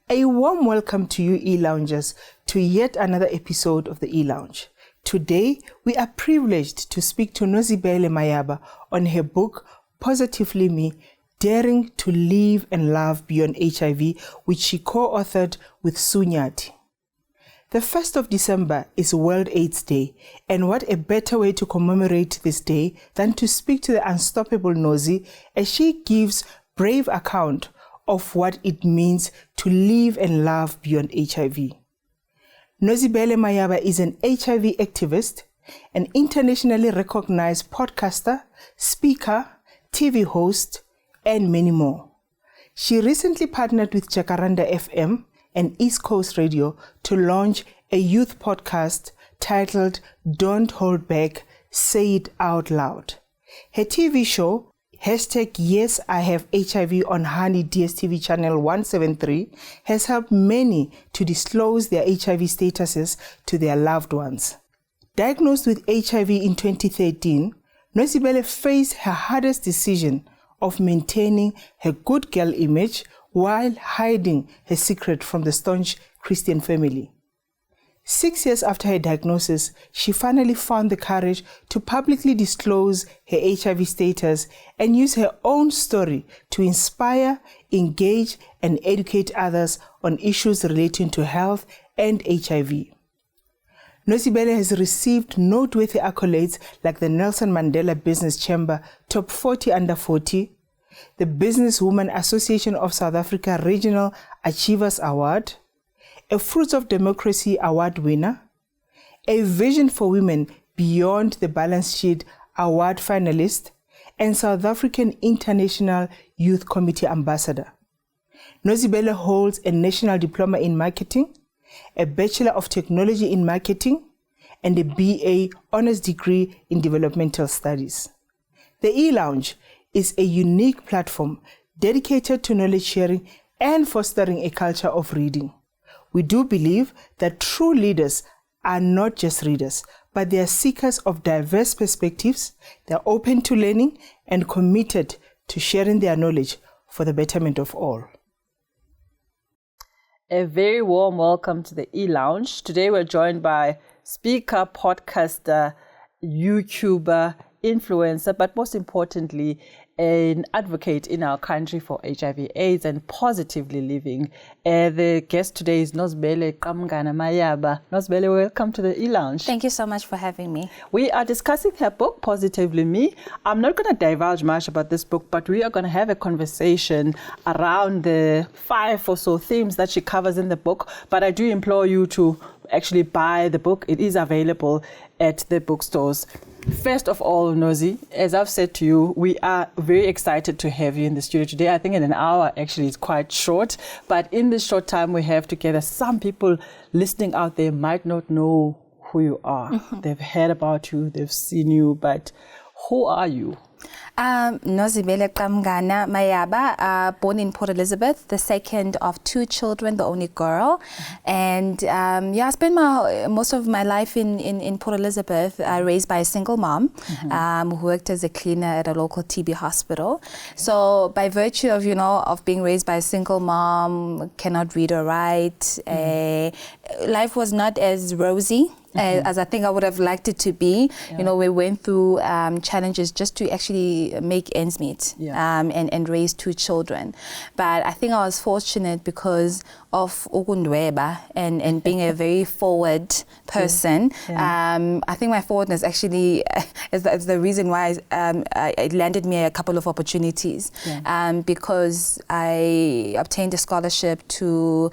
A warm welcome to you e-loungers to yet another episode of the e-lounge. Today, we are privileged to speak to Nozibele Mayaba on her book, Positively Me, Daring to Live and Love Beyond HIV, which she co-authored with Sunyati. The 1st of December is World AIDS Day, and what a better way to commemorate this day than to speak to the unstoppable Nozi as she gives brave account of what it means to live and love beyond HIV. Nozibele Mayaba is an HIV activist, an internationally recognized podcaster, speaker, TV host, and many more. She recently partnered with Jacaranda FM and East Coast Radio to launch a youth podcast titled Don't Hold Back, Say It Out Loud. Her TV show, #Yes I Have HIV on Honey DStv channel 173, has helped many to disclose their HIV statuses to their loved ones. Diagnosed with HIV in 2013, Nozibele faced her hardest decision of maintaining her good girl image while hiding her secret from the staunch Christian family. 6 years after her diagnosis, she finally found the courage to publicly disclose her HIV status and use her own story to inspire, engage, and educate others on issues relating to health and HIV. Nozibele has received noteworthy accolades like the Nelson Mandela Business Chamber Top 40 Under 40, the Businesswomen Association of South Africa Regional Achievers Award, a Fruits of Democracy Award winner, a Vision for Women Beyond the Balance Sheet Award finalist, and South African International Youth Committee Ambassador. Nozibele holds a National Diploma in Marketing, a Bachelor of Technology in Marketing, and a BA Honours Degree in Developmental Studies. The e-lounge is a unique platform dedicated to knowledge sharing and fostering a culture of reading. We do believe that true leaders are not just readers, but they are seekers of diverse perspectives. They're open to learning and committed to sharing their knowledge for the betterment of all. A very warm welcome to the e-lounge. Today we're joined by speaker, podcaster, YouTuber, influencer, but most importantly, an advocate in our country for HIV/AIDS and positively living. The guest today is Nozibele Mayaba. Nozibele, welcome to the e-lounge. Thank you so much for having me. We are discussing her book, Positively Me. I'm not going to divulge much about this book, but we are going to have a conversation around the 5 or so themes that she covers in the book. But I do implore you to actually buy the book. It is available at the bookstores. First of all, Nozi, as I've said to you, we are very excited to have you in the studio today. I think in an hour, actually, it's quite short. But in this short time we have together, some people listening out there might not know who you are. Mm-hmm. They've heard about you, they've seen you, but who are you? Nozibele Mayaba, born in Port Elizabeth, the second of 2 children, the only girl. And I spent most of my life in Port Elizabeth, raised by a single mom who worked as a cleaner at a local TB hospital. So by virtue of, of being raised by a single mom, cannot read or write, life was not as rosy as I think I would have liked it to be. Yeah. We went through challenges just to actually make ends meet and raise 2 children. But I think I was fortunate because of ukundweba and being a very forward person. I think my forwardness actually is the reason why it landed me a couple of opportunities because I obtained a scholarship to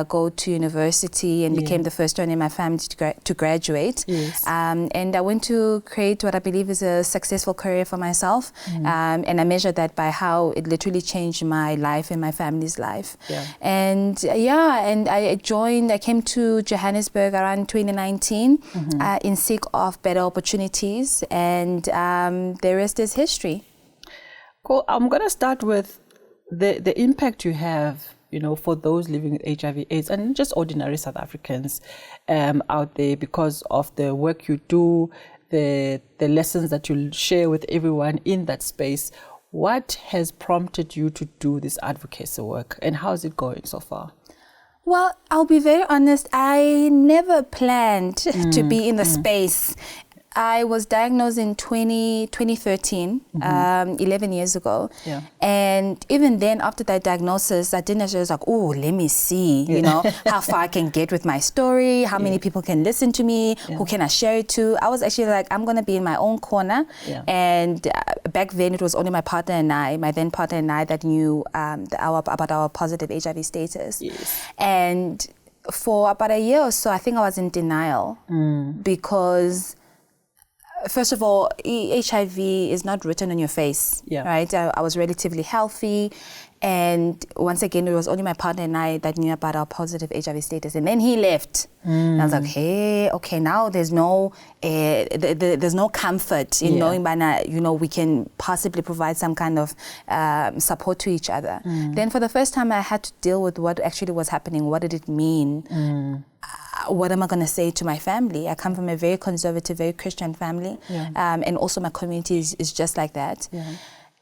go to university and became the first one in my family to graduate. And I went to create what I believe is a successful career for myself. And I measured that by how it literally changed my life and my family's life. And I came to Johannesburg around 2019 in seek of better opportunities, and the rest is history. Cool. I'm going to start with the impact you have, for those living with HIV/AIDS and just ordinary South Africans out there because of the work you do, the lessons that you share with everyone in that space. What has prompted you to do this advocacy work, and how is it going so far? Well, I'll be very honest. I never planned to be in the space. I was diagnosed in 2013, 11 years ago. Yeah. And even then, after that diagnosis, I didn't actually was like, oh, let me see, you know, how far I can get with my story, how many people can listen to me, who can I share it to. I was actually like, I'm going to be in my own corner. Yeah. And back then, it was only my partner and I, my then partner and I, that knew about our positive HIV status. Yes. And for about a year or so, I think I was in denial because... First of all, HIV is not written on your face, right? I was relatively healthy, and once again, it was only my partner and I that knew about our positive HIV status. And then he left, and I was like, "Hey, okay, now there's no comfort in knowing by now, you know, we can possibly provide some kind of support to each other." Then, for the first time, I had to deal with what actually was happening. What did it mean? What am I going to say to my family? I come from a very conservative, very Christian family, and also my community is just like that.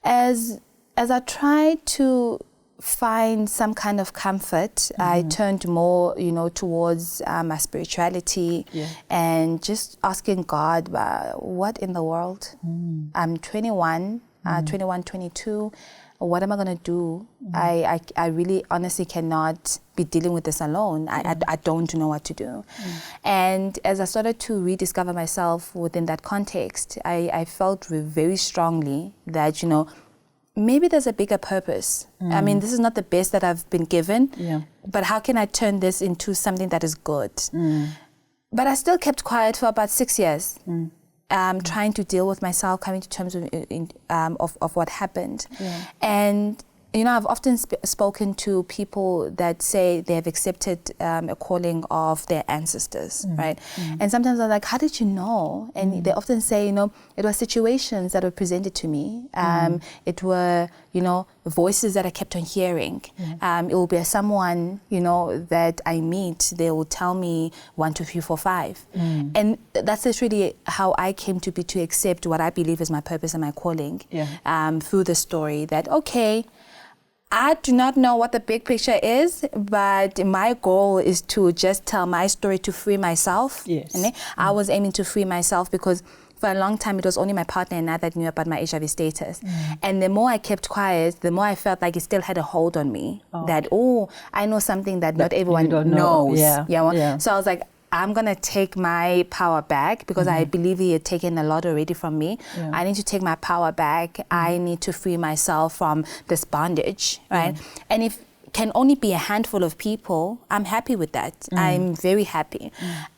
As I tried to find some kind of comfort, I turned more, you know, towards my spirituality and just asking God, what in the world? I'm 21, 22. What am I going to do? I really honestly cannot be dealing with this alone. I don't know what to do. And as I started to rediscover myself within that context, I felt very strongly that, you know, maybe there's a bigger purpose. I mean, this is not the best that I've been given, but how can I turn this into something that is good? But I still kept quiet for about 6 years. Trying to deal with myself, coming to terms of what happened. And, you know, I've often spoken to people that say they have accepted a calling of their ancestors, right? And sometimes I'm like, how did you know? And they often say, you know, it was situations that were presented to me. It were, you know, voices that I kept on hearing. It will be someone, you know, that I meet. They will tell me 1, 2, 3, 4, 5. And that's really how I came to accept what I believe is my purpose and my calling through the story that, okay, I do not know what the big picture is, but my goal is to just tell my story to free myself. I was aiming to free myself because for a long time, it was only my partner and I that knew about my HIV status. And the more I kept quiet, the more I felt like it still had a hold on me. That, I know something that not everyone knows. So I was like, I'm going to take my power back because I believe he had taken a lot already from me. I need to take my power back. I need to free myself from this bondage, right? And if can only be a handful of people, I'm happy with that. I'm very happy.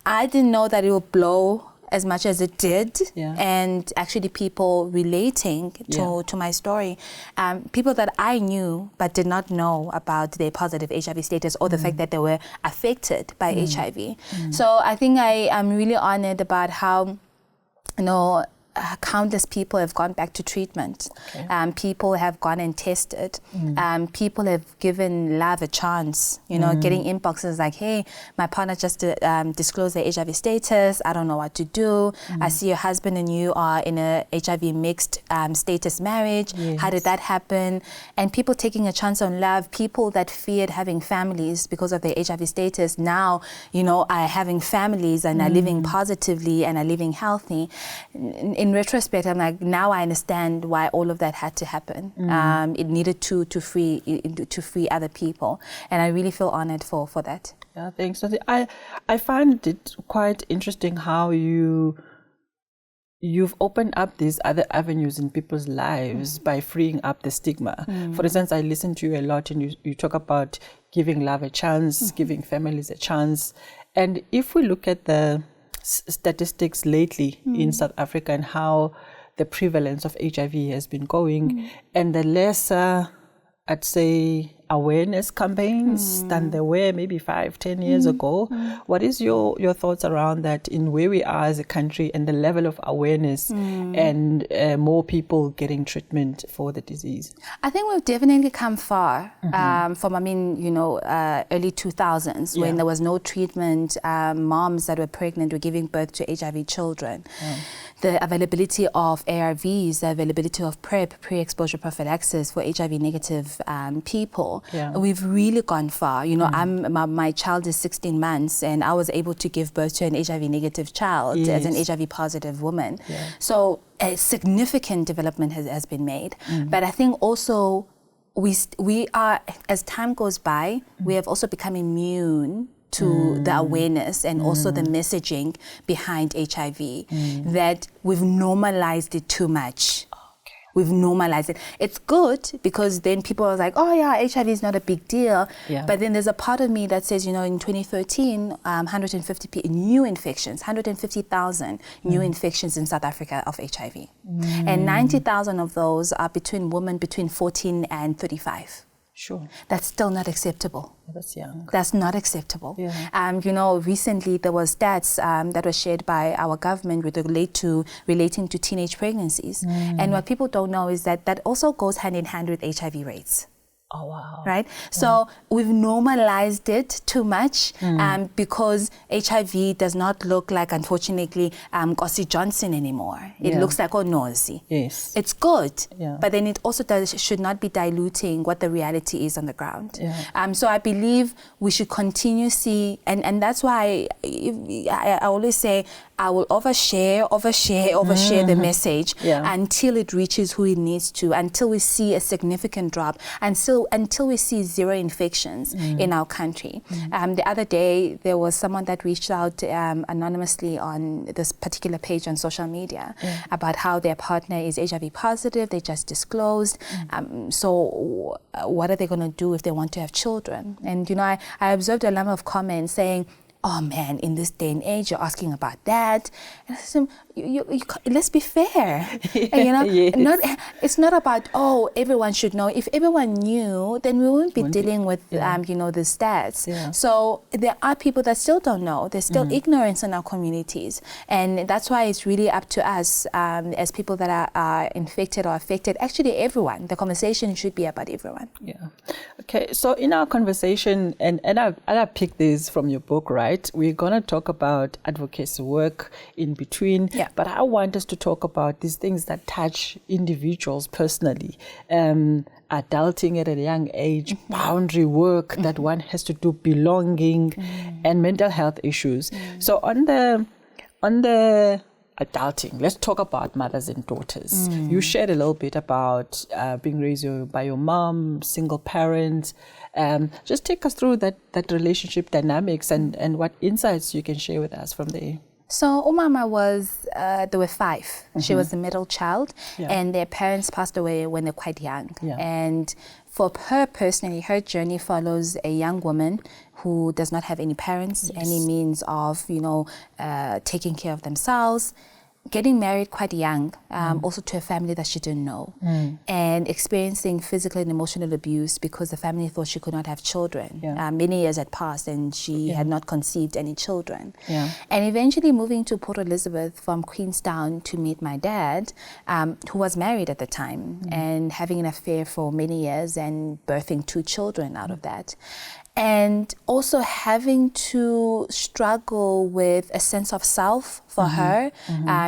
I didn't know that it would blow as much as it did, and actually people relating to my story, people that I knew but did not know about their positive HIV status or the fact that they were affected by HIV. So I think I'm really honored about how, you know, countless people have gone back to treatment. People have gone and tested. People have given love a chance. You know, getting inboxes like, hey, my partner just disclosed their HIV status. I don't know what to do. I see your husband and you are in a HIV mixed status marriage. How did that happen? And people taking a chance on love. People that feared having families because of their HIV status now, you know, are having families and are living positively and are living healthy. In retrospect, I'm like, now I understand why all of that had to happen. It needed to free other people, and I really feel honored for that. Yeah, thanks. I find it quite interesting how you've opened up these other avenues in people's lives by freeing up the stigma. For instance, I listen to you a lot, and you talk about giving love a chance, giving families a chance, and if we look at the statistics lately in South Africa and how the prevalence of HIV has been going, and the lesser, I'd say, awareness campaigns than there were maybe 5-10 years ago. What is your thoughts around that in where we are as a country and the level of awareness and more people getting treatment for the disease? I think we've definitely come far from, I mean, you know, early 2000s when there was no treatment. Moms that were pregnant were giving birth to HIV children. the availability of ARVs, the availability of PrEP, pre-exposure prophylaxis for HIV-negative people, we've really gone far. You know, my child is 16 months, and I was able to give birth to an HIV-negative child as an HIV-positive woman. So a significant development has been made. But I think also we are, as time goes by, we have also become immune to the awareness and also the messaging behind HIV, that we've normalized it too much. We've normalized it. It's good because then people are like, oh yeah, HIV is not a big deal. But then there's a part of me that says, you know, in 2013, 150,000 new infections in South Africa of HIV. And 90,000 of those are between women between 14 and 35. Sure. That's still not acceptable. That's young. That's not acceptable. You know, recently there was stats that were shared by our government relating to teenage pregnancies. And what people don't know is that also goes hand in hand with HIV rates. Oh, wow. Right? So we've normalized it too much because HIV does not look like, unfortunately, Gossie Johnson anymore. It looks like Onozi. Yes. It's good, but then it also should not be diluting what the reality is on the ground. So I believe we should continue and that's why I always say I will overshare the message until it reaches who it needs to, until we see a significant drop, until we see zero infections in our country. The other day, there was someone that reached out anonymously on this particular page on social media about how their partner is HIV positive, they just disclosed. So what are they going to do if they want to have children? And, you know, I observed a number of comments saying, oh man, in this day and age, you're asking about that. And I said, let's be fair. And, you know, it's not about, oh, everyone should know. If everyone knew, then we wouldn't be dealing with, you know, the stats. So there are people that still don't know. There's still ignorance in our communities. And that's why it's really up to us as people that are infected or affected. Actually, everyone. The conversation should be about everyone. Okay, so in our conversation, and I picked this from your book, right? We're going to talk about advocacy work in between, but I want us to talk about these things that touch individuals personally. Adulting at a young age, boundary work that one has to do, belonging, and mental health issues. So on the adulting, let's talk about mothers and daughters. You shared a little bit about being raised by your mom, single parent. Just take us through that relationship dynamics and what insights you can share with us from there. So Umama there were 5. She was the middle child, and their parents passed away when they're quite young. And for her personally, her journey follows a young woman who does not have any parents, any means of, you know, taking care of themselves, getting married quite young, also to a family that she didn't know, and experiencing physical and emotional abuse because the family thought she could not have children. Many years had passed and she had not conceived any children. And eventually moving to Port Elizabeth from Queenstown to meet my dad, who was married at the time, and having an affair for many years and birthing 2 children out of that. And also having to struggle with a sense of self for her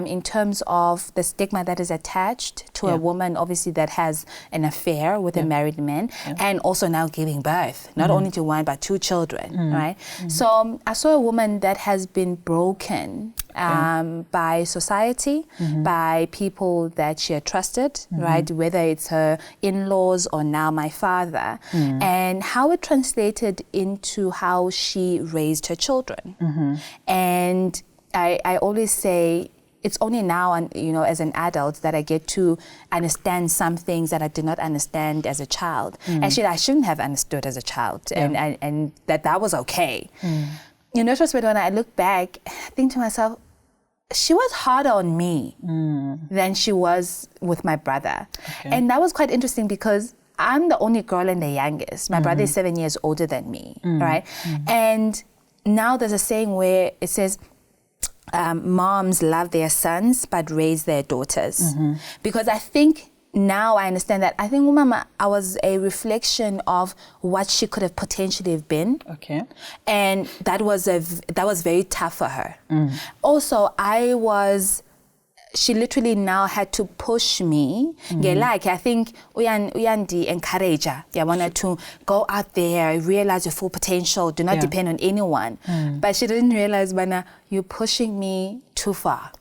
in terms of the stigma that is attached to a woman, obviously, that has an affair with a married man, and also now giving birth, not only to 1, but 2 children, right? So I saw a woman that has been broken by society, by people that she had trusted, right? Whether it's her in-laws or now my father, and how it translated into how she raised her children. And I always say, it's only now, you know, as an adult that I get to understand some things that I did not understand as a child. Actually, I shouldn't have understood as a child, and that was okay. In retrospect, when I look back, I think to myself, she was harder on me than she was with my brother. And that was quite interesting because I'm the only girl and the youngest. My brother is 7 years older than me, right? And now there's a saying where it says, moms love their sons but raise their daughters. Because I think now I understand that. I think Umama, I was a reflection of what she could have potentially have been. And that was very tough for her. Also, she literally now had to push me. Like, I think uyandi encourage her. I wanted to go out there, realize your full potential, do not depend on anyone. But she didn't realize, Bana, you're pushing me too far.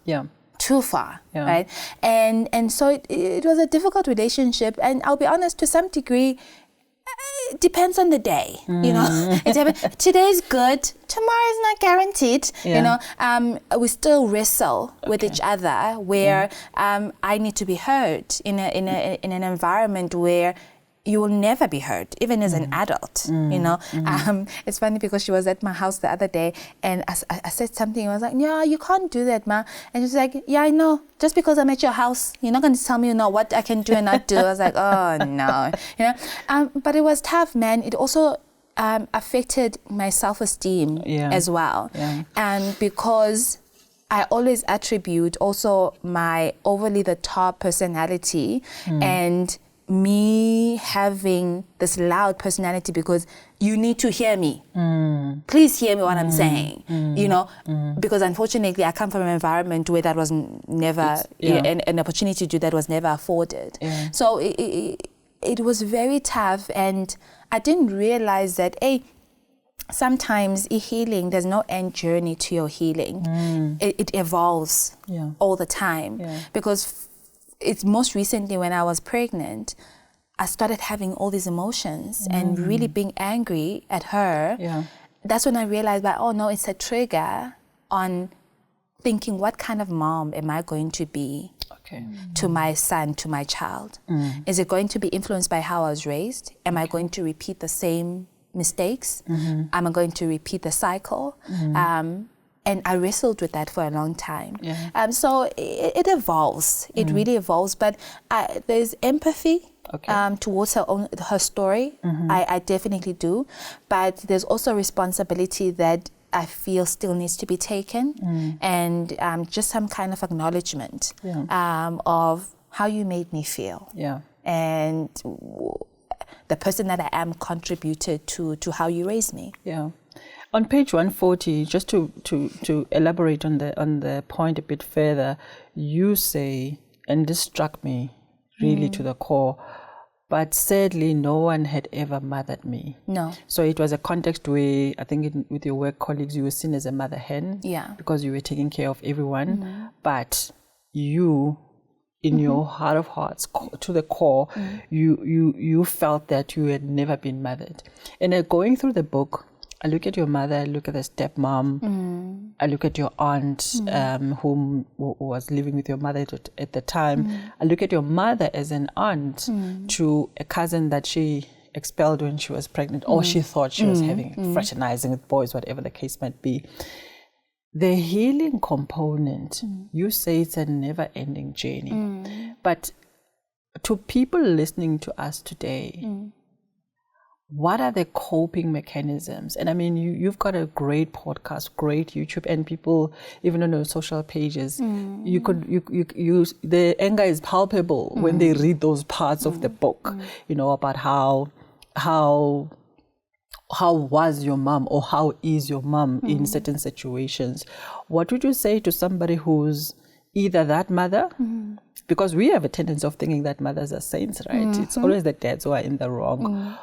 Too far, right? And so it was a difficult relationship. And I'll be honest, to some degree, it depends on the day, you know. Today's good, tomorrow is not guaranteed. You know, we still wrestle with each other, where I need to be heard in an environment where you will never be heard, even as an adult. You know, it's funny because she was at my house the other day, and I said something. I was like, "Yeah, you can't do that, ma." And she's like, "Yeah, I know. Just because I'm at your house, you're not going to tell me, you know, what I can do and not do." I was like, "Oh no," you know. But it was tough, man. It also affected my self-esteem as well, and because I always attribute also my overly the top personality and me having this loud personality because you need to hear me. Please hear me what I'm saying, you know, because unfortunately I come from an environment where that was never, an opportunity to do that was never afforded. So it was very tough, and I didn't realize that, sometimes healing, there's no end journey to your healing. It evolves all the time, because it's most recently when I was pregnant, I started having all these emotions and really being angry at her. That's when I realized that, oh no, it's a trigger on thinking, what kind of mom am I going to be to my son, to my child? Is it going to be influenced by how I was raised? Am I going to repeat the same mistakes? Am I going to repeat the cycle? And I wrestled with that for a long time. So it evolves. It really evolves. But there's empathy towards her story. I definitely do. But there's also responsibility that I feel still needs to be taken. And just some kind of acknowledgement of how you made me feel. And the person that I am contributed to how you raised me. On page 140, just to elaborate on the point a bit further, you say, and this struck me really to the core, but sadly no one had ever mothered me. No. So it was a context where I think with your work colleagues you were seen as a mother hen because you were taking care of everyone, but you, in your heart of hearts, to the core, you felt that you had never been mothered. And going through the book, I look at your mother, I look at the stepmom, I look at your aunt who was living with your mother at the time. I look at your mother as an aunt to a cousin that she expelled when she was pregnant, or she thought she was having fraternizing with boys, whatever the case might be. The healing component, you say it's a never-ending journey. But to people listening to us today, what are the coping mechanisms? And I mean, you've got a great podcast, great YouTube, and people, even on your social pages, the anger is palpable when they read those parts of the book, you know, about how was your mom or how is your mom in certain situations. What would you say to somebody who's either that mother, because we have a tendency of thinking that mothers are saints, right? It's always the dads who are in the wrong.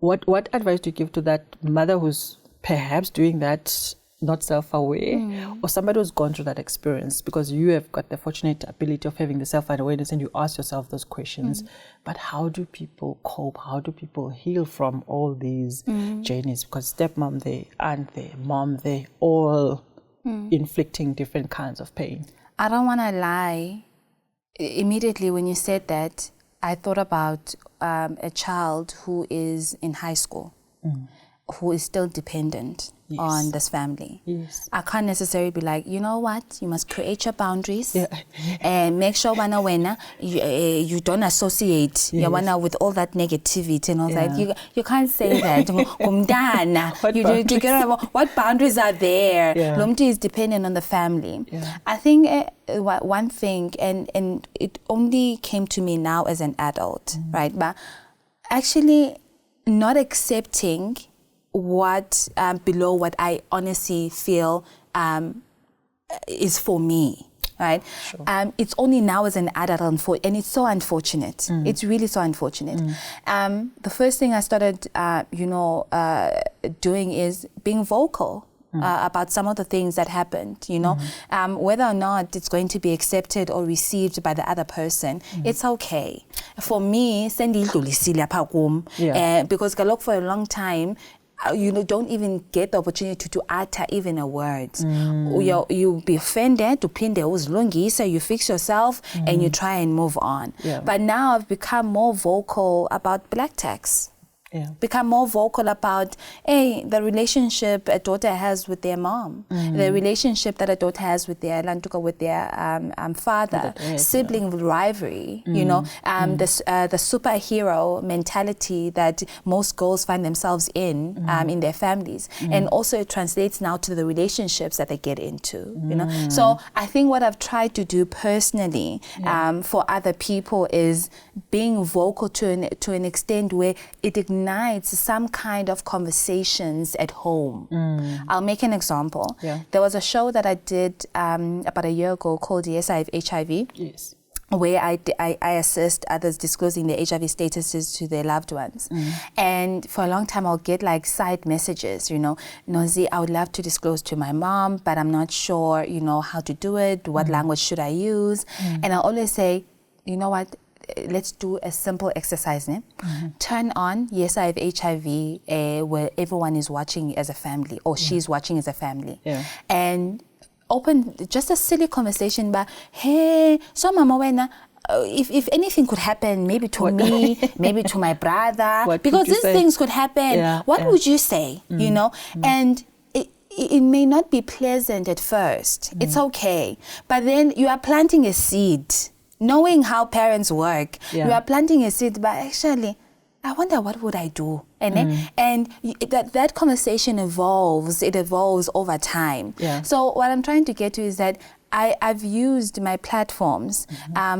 What advice do you give to that mother who's perhaps doing that, not self-aware, or somebody who's gone through that experience? Because you have got the fortunate ability of having the self-awareness and you ask yourself those questions. But how do people cope? How do people heal from all these journeys? Because stepmom, they aunt, they mom, they all inflicting different kinds of pain. I don't want to lie. Immediately when you said that, I thought about a child who is in high school, who is still dependent on this family. I can't necessarily be like, you know what, you must create your boundaries and make sure you don't associate with all that negativity. And I was like, you can't say that. What boundaries are there? Lomti is dependent on the family. I think one thing, and it only came to me now as an adult, right? But actually not accepting what below what I honestly feel is for me, right? Sure. It's only now as an adult, and it's so unfortunate. It's really so unfortunate. The first thing I started, doing is being vocal. About some of the things that happened, whether or not it's going to be accepted or received by the other person, it's okay. For me, because for a long time, don't even get the opportunity to utter even a word. You be offended, you fix yourself and you try and move on. But now I've become more vocal about black tax. Become more vocal about the relationship a daughter has with their mom, the relationship that a daughter has with their father, sibling rivalry, the superhero mentality that most girls find themselves in their families, and also it translates now to the relationships that they get into. So I think what I've tried to do personally for other people is being vocal to an extent where it ignites some kind of conversations at home. I'll make an example. There was a show that I did about a year ago called Yes, I Have HIV. Yes. Where I assist others disclosing their HIV statuses to their loved ones. And for a long time, I'll get like side messages, Nozi, I would love to disclose to my mom, but I'm not sure, how to do it. What language should I use? And I always say, you know what? Let's do a simple exercise. Turn on Yes, I Have HIV, where everyone is watching as a family, or she's watching as a family. And open just a silly conversation about, hey, so mama wena, if anything could happen, maybe to me, maybe to my brother, because these things could happen. What would you say? And it may not be pleasant at first. It's okay. But then you are planting a seed. Knowing how parents work, you are planting a seed, but actually, I wonder what would I do? And that conversation evolves. It evolves over time. So what I'm trying to get to is that I've used my platforms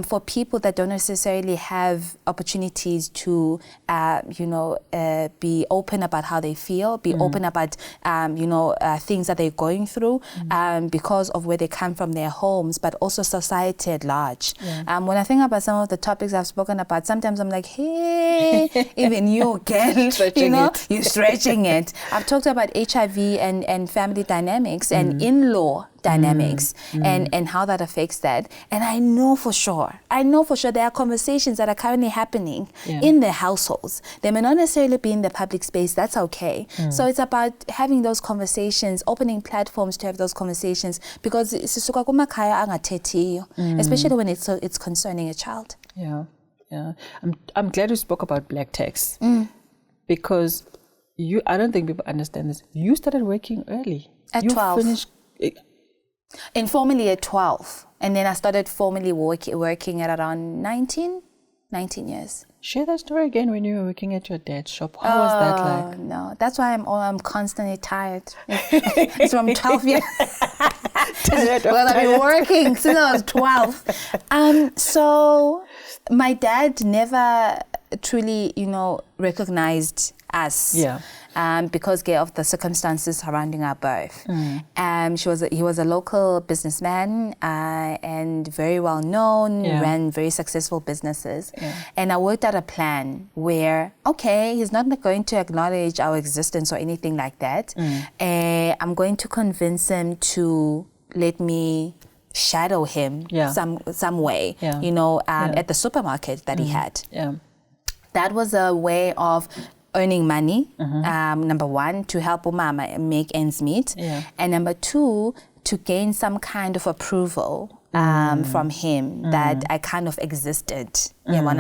for people that don't necessarily have opportunities to, be open about how they feel, be open about, things that they're going through because of where they come from, their homes, but also society at large. When I think about some of the topics I've spoken about, sometimes I'm like, hey, even you, girl, you're stretching it. I've talked about HIV and family dynamics and in-law dynamics and how that affects that. And I know for sure there are conversations that are currently happening in their households. They may not necessarily be in the public space. That's okay. So it's about having those conversations, opening platforms to have those conversations, because especially when it's concerning a child. I'm glad you spoke about black tax because I don't think people understand this. You started working early. At 12. Informally at 12, and then I started formally working at around 19 years. Share that story again when you were working at your dad's shop. How was that like? No, that's why I'm constantly tired. It's from 12 years. Well, I've been working since I was 12. So my dad never truly, recognized us. Because of the circumstances surrounding our birth. He was a local businessman and very well known, ran very successful businesses. And I worked out a plan where, he's not going to acknowledge our existence or anything like that. I'm going to convince him to let me shadow him some way, at the supermarket that he had. That was a way of earning money, number one, to help Mama make ends meet, and number two, to gain some kind of approval from him that I kind of existed,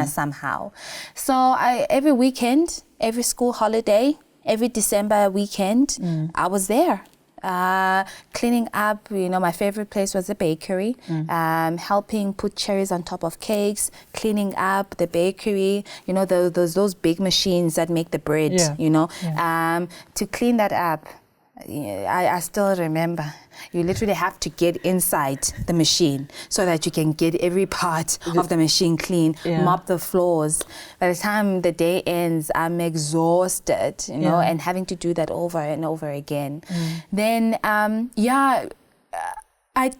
somehow. So every weekend, every school holiday, every December weekend, I was there. Cleaning up, my favorite place was the bakery, helping put cherries on top of cakes, cleaning up the bakery, those big machines that make the bread, to clean that up. I still remember. You literally have to get inside the machine so that you can get every part of the machine clean, mop the floors. By the time the day ends, I'm exhausted, and having to do that over and over again. Then, I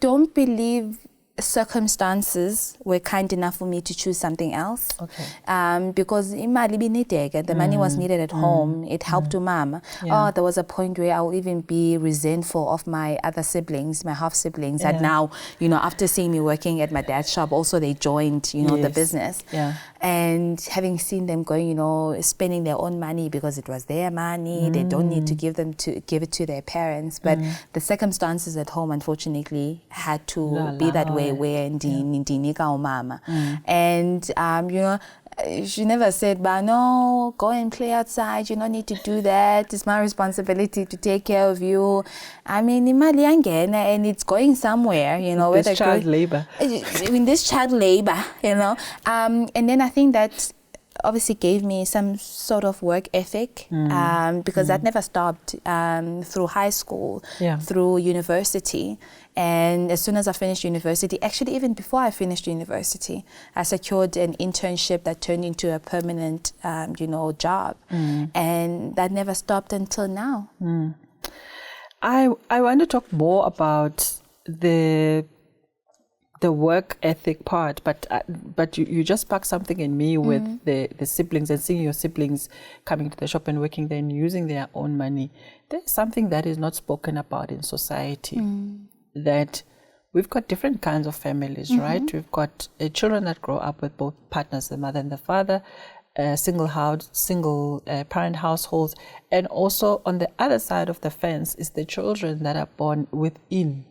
don't believe circumstances were kind enough for me to choose something else. Okay. Because imali binideka, the money was needed at home. It helped to mama. Yeah. There was a point where I would even be resentful of my other siblings, my half siblings. Yeah. And now, after seeing me working at my dad's shop, also they joined, the Yes. business. Yeah. And having seen them going, spending their own money because it was their money, they don't need to give it to their parents. But the circumstances at home, unfortunately, had to be that way. Where ndinika umama, and she never said, "But no, go and play outside. You don't need to do that. It's my responsibility to take care of you." I mean, imali yangena, and it's going somewhere. This child labor. In this child labor, and then I think that obviously gave me some sort of work ethic, because that never stopped through high school, through university. And as soon as I finished university, actually even before I finished university, I secured an internship that turned into a permanent, job. And that never stopped until now. I want to talk more about the work ethic part, but you just sparked something in me with the siblings and seeing your siblings coming to the shop and working there and using their own money. There's something that is not spoken about in society, that we've got different kinds of families, right? We've got children that grow up with both partners, the mother and the father, single parent households, and also on the other side of the fence is the children that are born within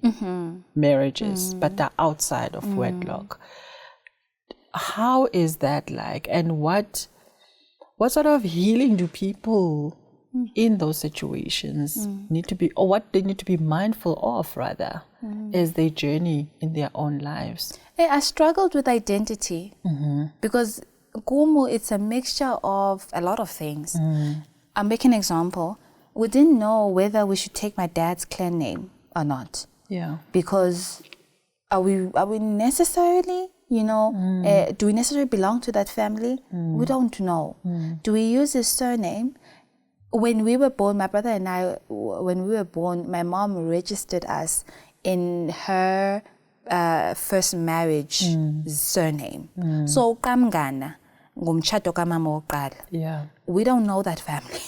marriages but are outside of wedlock. How is that like, and what sort of healing do people in those situations need to be, or what they need to be mindful of rather, as they journey in their own lives? I struggled with identity because Gumu, it's a mixture of a lot of things. I'll make an example. We didn't know whether we should take my dad's clan name or not. Yeah. Because are we necessarily, do we necessarily belong to that family? We don't know. Do we use his surname? When we were born, my brother and I, when we were born, my mom registered us in her first marriage surname. So Kamgana, ngumtshato kamama woqala. Yeah. We don't know that family,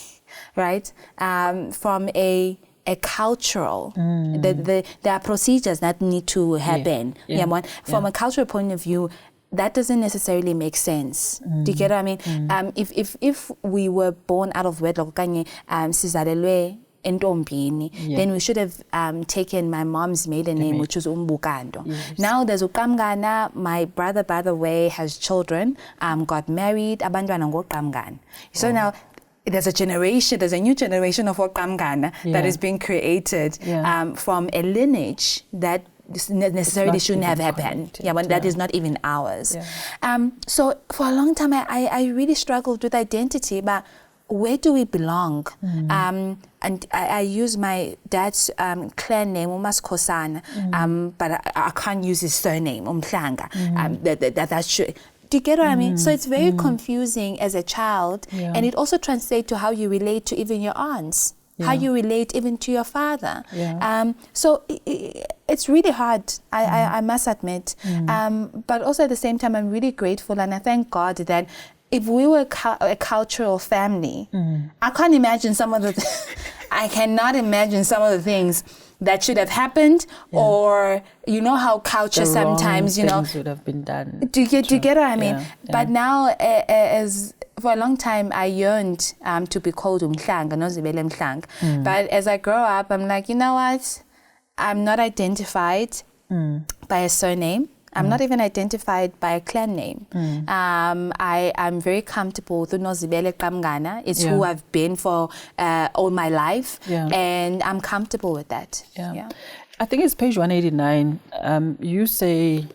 right? From a cultural, there are procedures that need to happen. From a cultural point of view, that doesn't necessarily make sense. Do you get what I mean? If we were born out of wedlock, sizalelwe entombini, then we should have taken my mom's maiden name, which was Umbukando. Now there's ukamgana. My brother, by the way, has children, got married, abantwana ngokamgana. So now there's a new generation of Okamgana that is being created from a lineage that necessarily shouldn't have happened. That is not even ours. So for a long time, I really struggled with identity, but where do we belong? And I use my dad's clan name, Umaskosana, but I can't use his surname, Umhlanga. That should. Do you get what I mean? So it's very confusing as a child, and it also translates to how you relate to even your aunts, how you relate even to your father. So it's really hard, I must admit. But also at the same time, I'm really grateful, and I thank God that if we were a cultural family, I can't imagine I cannot imagine some of the things that should have happened, or how culture sometimes, things would have been done. Do you get what I mean? But now, as for a long time, I yearned to be called Umhlanga, Nozibele Mhlanga. But as I grow up, I'm like, you know what? I'm not identified by a surname. I'm not even identified by a clan name. I'm very comfortable with Nozibele Kamgana. It's who I've been for all my life, and I'm comfortable with that. I think it's page 189. You say,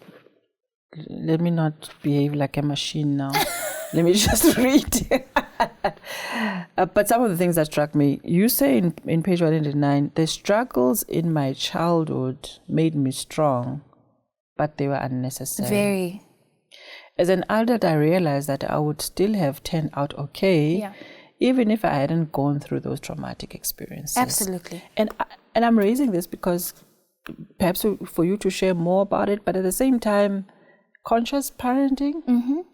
let me not behave like a machine now. Let me just read. But some of the things that struck me, you say in page 189, the struggles in my childhood made me strong, but they were unnecessary. Very. As an adult, I realized that I would still have turned out okay, even if I hadn't gone through those traumatic experiences. Absolutely. And I'm raising this because perhaps for you to share more about it, but at the same time, conscious parenting.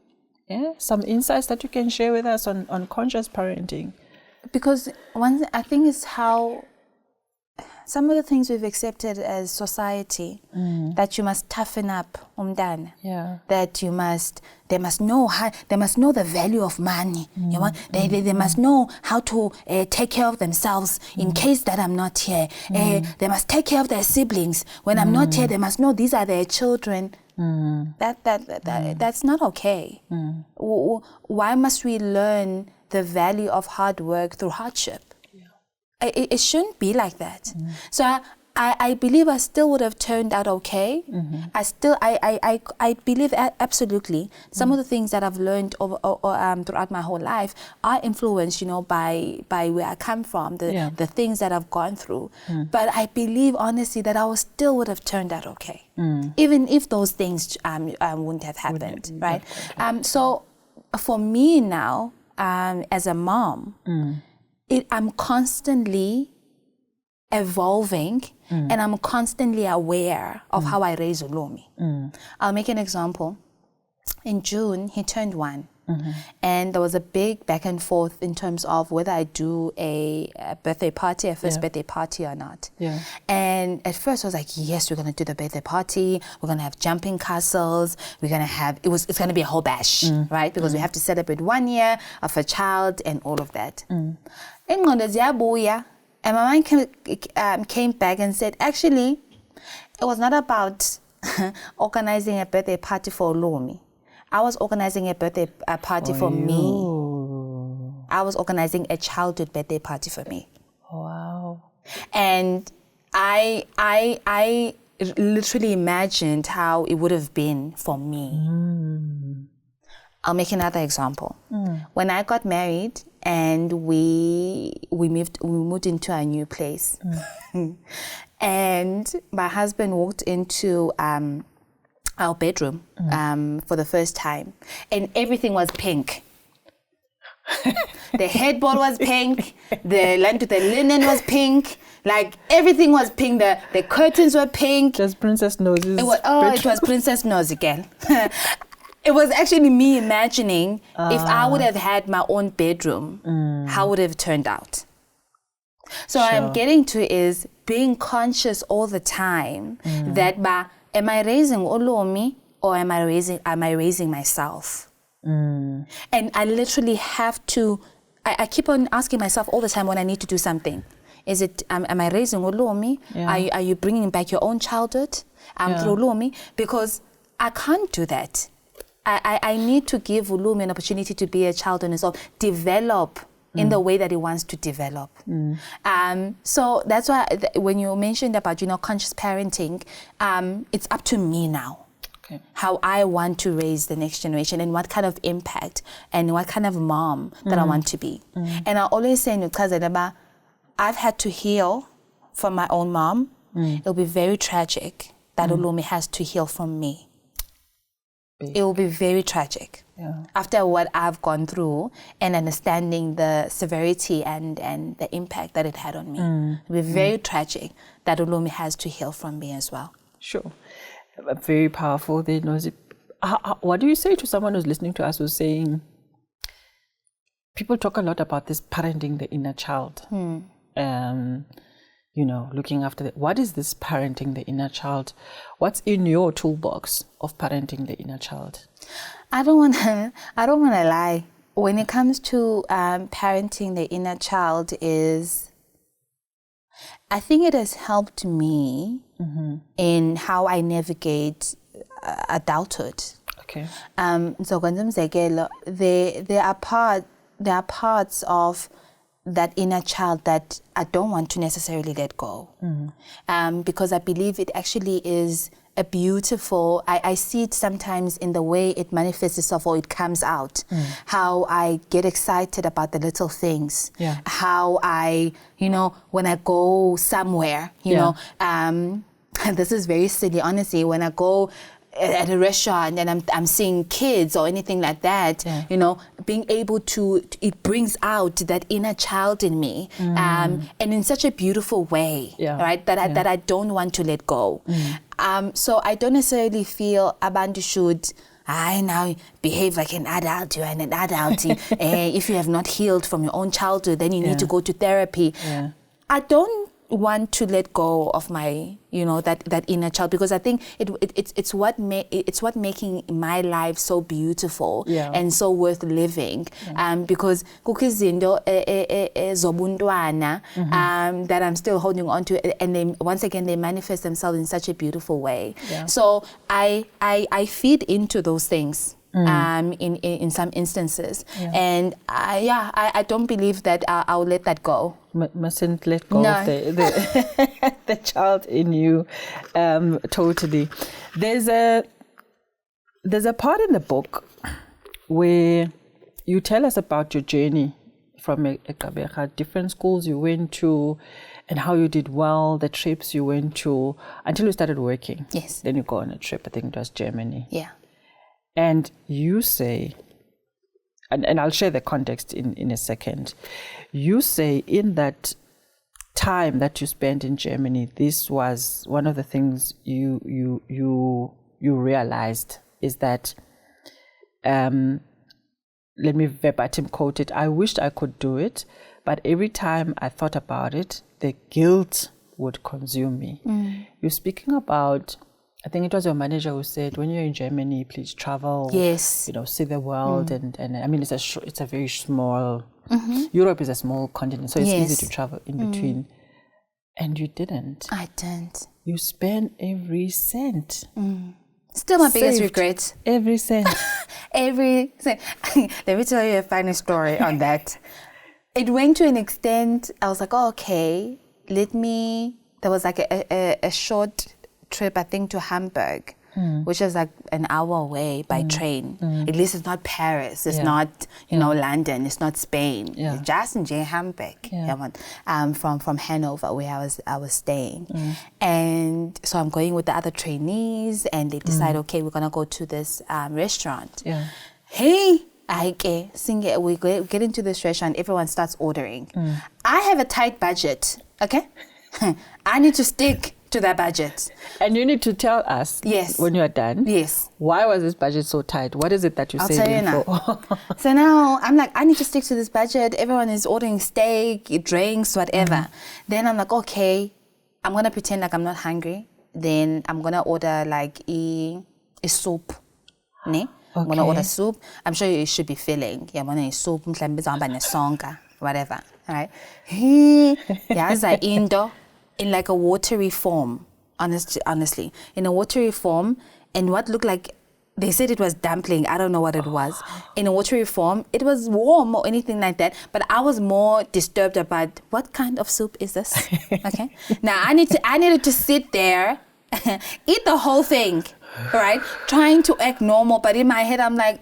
Yeah, some insights that you can share with us on conscious parenting. Because one, I think, is how some of the things we've accepted as society, that you must toughen up, Yeah. that they must know the value of money. You know, they must know how to take care of themselves in case that I'm not here. They must take care of their siblings when I'm not here. They must know these are their children. That's not okay. Why must we learn the value of hard work through hardship? It shouldn't be like that. So I believe I still would have turned out okay. I believe absolutely some of the things that I've learned throughout my whole life are influenced, by where I come from, the things that I've gone through. But I believe honestly that I still would have turned out okay, even if those things wouldn't have happened, right? So for me now, as a mom, I'm constantly evolving and I'm constantly aware of how I raise Ulomi. I'll make an example. In June, he turned 1. And there was a big back and forth in terms of whether I do a birthday party, a first birthday party or not. And at first I was like, yes, we're going to do the birthday party. We're going to have jumping castles. We're going to have, it's going to be a whole bash, right? Because we have to celebrate 1 year of a child and all of that. And my mind came back and said, actually, it was not about organizing a birthday party for Lomi. I was organizing a birthday party for me. I was organizing a childhood birthday party for me. Wow. And I literally imagined how it would have been for me. I'll make another example. When I got married and we moved into a new place, and my husband walked into our bedroom for the first time, and everything was pink. The headboard was pink, the linen was pink, like everything was pink. The curtains were pink. Just Princess Noses. It was Princess Nosy girl. It was actually me imagining if I would have had my own bedroom, how would it have turned out? So what I'm getting to is being conscious all the time that am I raising Olomi or am I raising myself? And I literally have to, I keep on asking myself all the time when I need to do something. Is it, am I raising Olomi? Are you bringing back your own childhood through Olomi? Because I can't do that. I need to give Ulumi an opportunity to be a child on his own, develop in the way that he wants to develop. So that's why when you mentioned about, conscious parenting, it's up to me now. How I want to raise the next generation and what kind of impact and what kind of mom that I want to be. And I always say, I've had to heal from my own mom. It'll be very tragic that Ulumi has to heal from me. It will be very tragic after what I've gone through and understanding the severity and the impact that it had on me. It will be very tragic that Ulumi has to heal from me as well. Sure. Very powerful. What do you say to someone who's listening to us who's saying, people talk a lot about this parenting the inner child, looking after what is this parenting the inner child? What's in your toolbox of parenting the inner child? I don't want to lie. When it comes to parenting the inner child, I think it has helped me in how I navigate adulthood. Okay. So there are parts of that inner child that I don't want to necessarily let go, because I believe it actually is a beautiful, I see it sometimes in the way it manifests itself or it comes out, how I get excited about the little things, how I, when I go somewhere, this is very silly, honestly, when I go at a restaurant and I'm seeing kids or anything like that, you know, being able to, it brings out that inner child in me, and in such a beautiful way, right? That I don't want to let go. So I don't necessarily feel abantu should, I now behave like an adult. You are an adult. If you have not healed from your own childhood, then you need to go to therapy. I don't want to let go of my, you know, that inner child, because I think it's what making my life so beautiful and so worth living. Because kukizindo zobuntwana that I'm still holding on to, and they once again they manifest themselves in such a beautiful way. So I feed into those things. In some instances, and I don't believe that I'll let that go. Mustn't let go of the child in you, totally. There's a part in the book where you tell us about your journey from Ekabecha, different schools you went to, and how you did well, the trips you went to, until you started working. Yes. Then you go on a trip, I think it was Germany. Yeah. And you say, and I'll share the context in a second. You say in that time that you spent in Germany, this was one of the things you realized is that, let me verbatim quote it, I wished I could do it, but every time I thought about it, the guilt would consume me. You're speaking about, I think it was your manager who said, when you're in Germany, please travel. Yes. You know, see the world. And I mean, it's a very small, Europe is a small continent, so it's easy to travel in between. And you didn't. I didn't. You spent every cent. Still my biggest regret. Every cent. Every cent. Let me tell you a funny story on that. It went to an extent, I was like, oh, okay, there was like a short trip, I think, to Hamburg, which is like an hour away by train. At least it's not Paris, it's not, you know, London, it's not Spain. It's just in Hamburg, from Hanover, where I was staying. And so I'm going with the other trainees, and they decide, okay, we're gonna go to this restaurant. Hey, we get into this restaurant, everyone starts ordering. I have a tight budget, okay? I need to stick to that budget. And you need to tell us, when you are done, why was this budget so tight? What is it that you're saving for? So now I'm like, I need to stick to this budget. Everyone is ordering steak, drinks, whatever. Then I'm like, okay, I'm going to pretend like I'm not hungry. Then I'm going to order like a soup. Ne? I'm going to order soup. I'm sure it should be filling. Yeah, I'm going to eat soup, whatever. All right. In like a watery form, honestly, in a watery form, and what looked like, they said it was dumpling, I don't know what it was. In a watery form, it was warm or anything like that, but I was more disturbed about what kind of soup is this, okay? Now, I needed to sit there, eat the whole thing, right? Trying to act normal, but in my head, I'm like,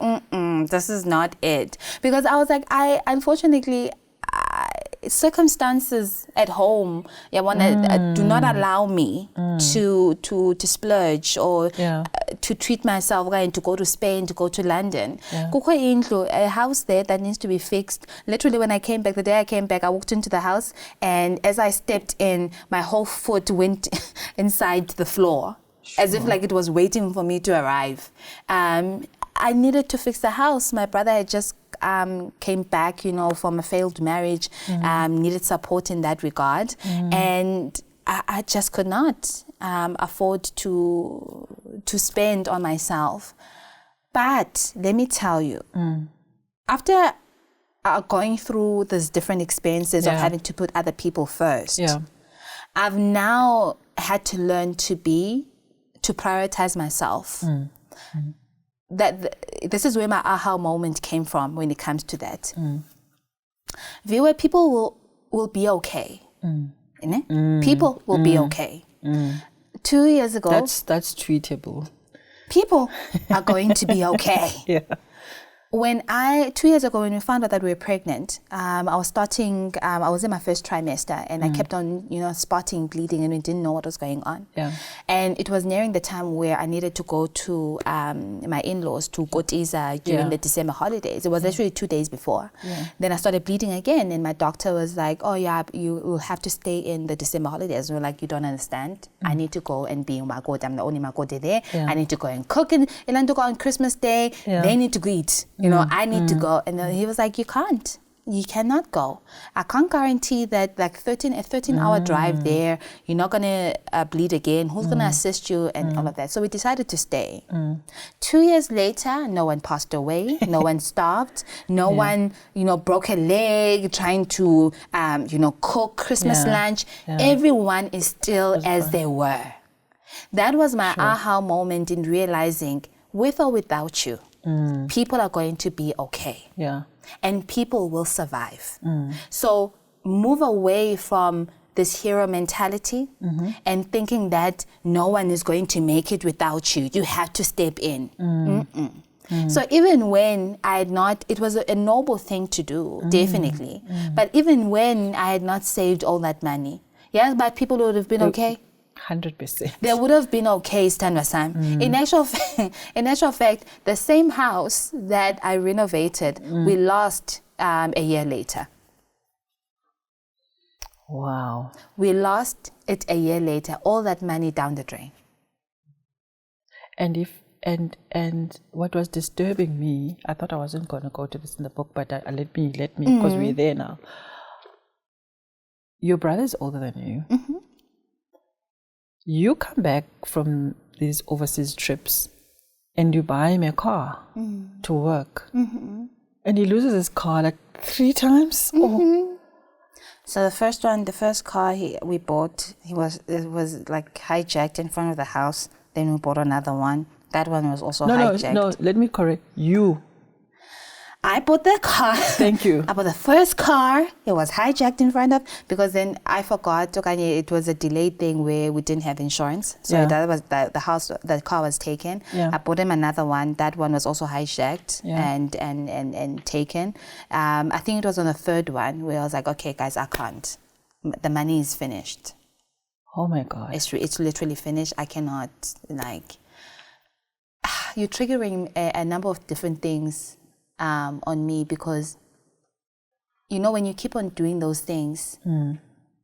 this is not it. Because I was like, unfortunately, circumstances at home do not allow me to splurge or to treat myself and to go to Spain, to go to London. A house there that needs to be fixed. Literally, when I came back, the day I came back, I walked into the house, and as I stepped in, my whole foot went inside the floor, as if like it was waiting for me to arrive. I needed to fix the house. My brother had just came back, you know, from a failed marriage, needed support in that regard. And I just could not afford to spend on myself. But let me tell you, after going through these different experiences of having to put other people first, I've now had to learn to prioritize myself. This is where my aha moment came from when it comes to that. Viewer, people will be okay. People will be okay. 2 years ago, that's tweetable. People are going to be okay. 2 years ago, when we found out that we were pregnant, I was in my first trimester, and I kept on, spotting bleeding, and we didn't know what was going on. Yeah. And it was nearing the time where I needed to go to my in-laws to Kotiza during the December holidays. It was actually 2 days before. Yeah. Then I started bleeding again, and my doctor was like, "Oh yeah, you will have to stay in the December holidays." And we're like, "You don't understand. I need to go and be in Makoti. I'm the only Makoti there. Yeah. I need to go and cook in Ilanduka on Christmas Day. Yeah. They need to eat. I need to go." And then he was like, "You can't. You cannot go. I can't guarantee that like a 13-hour drive there, you're not going to bleed again. Who's going to assist you?" And all of that. So we decided to stay. 2 years later, no one passed away. No one starved. No one, broke a leg trying to, cook Christmas lunch. Yeah. Everyone is still as they were. That was my aha moment in realizing, with or without you, people are going to be okay. Yeah. And people will survive. So move away from this hero mentality and thinking that no one is going to make it without you. You have to step in. So even when I had not, it was a noble thing to do, definitely. But even when I had not saved all that money, but people would have been okay. 100%. They would have been okay, Stanwa-san. In actual fact, the same house that I renovated, we lost a year later. Wow. We lost it a year later, all that money down the drain. And what was disturbing me, I thought I wasn't going to go to this in the book, but let me, because we're there now. Your brother's older than you. You come back from these overseas trips and you buy him a car to work. And he loses his car like 3 times? So the first car we bought, it was like hijacked in front of the house. Then we bought another one. That one was also hijacked. No, let me correct you. I bought the car. Thank you. I bought the first car. It was hijacked in front of, because then I forgot. It was a delayed thing where we didn't have insurance. So that was the car was taken. Yeah. I bought him another one. That one was also hijacked and taken. I think it was on the third one where I was like, okay, guys, I can't. The money is finished. Oh my God. It's literally finished. I cannot, you're triggering a number of different things on me, because when you keep on doing those things,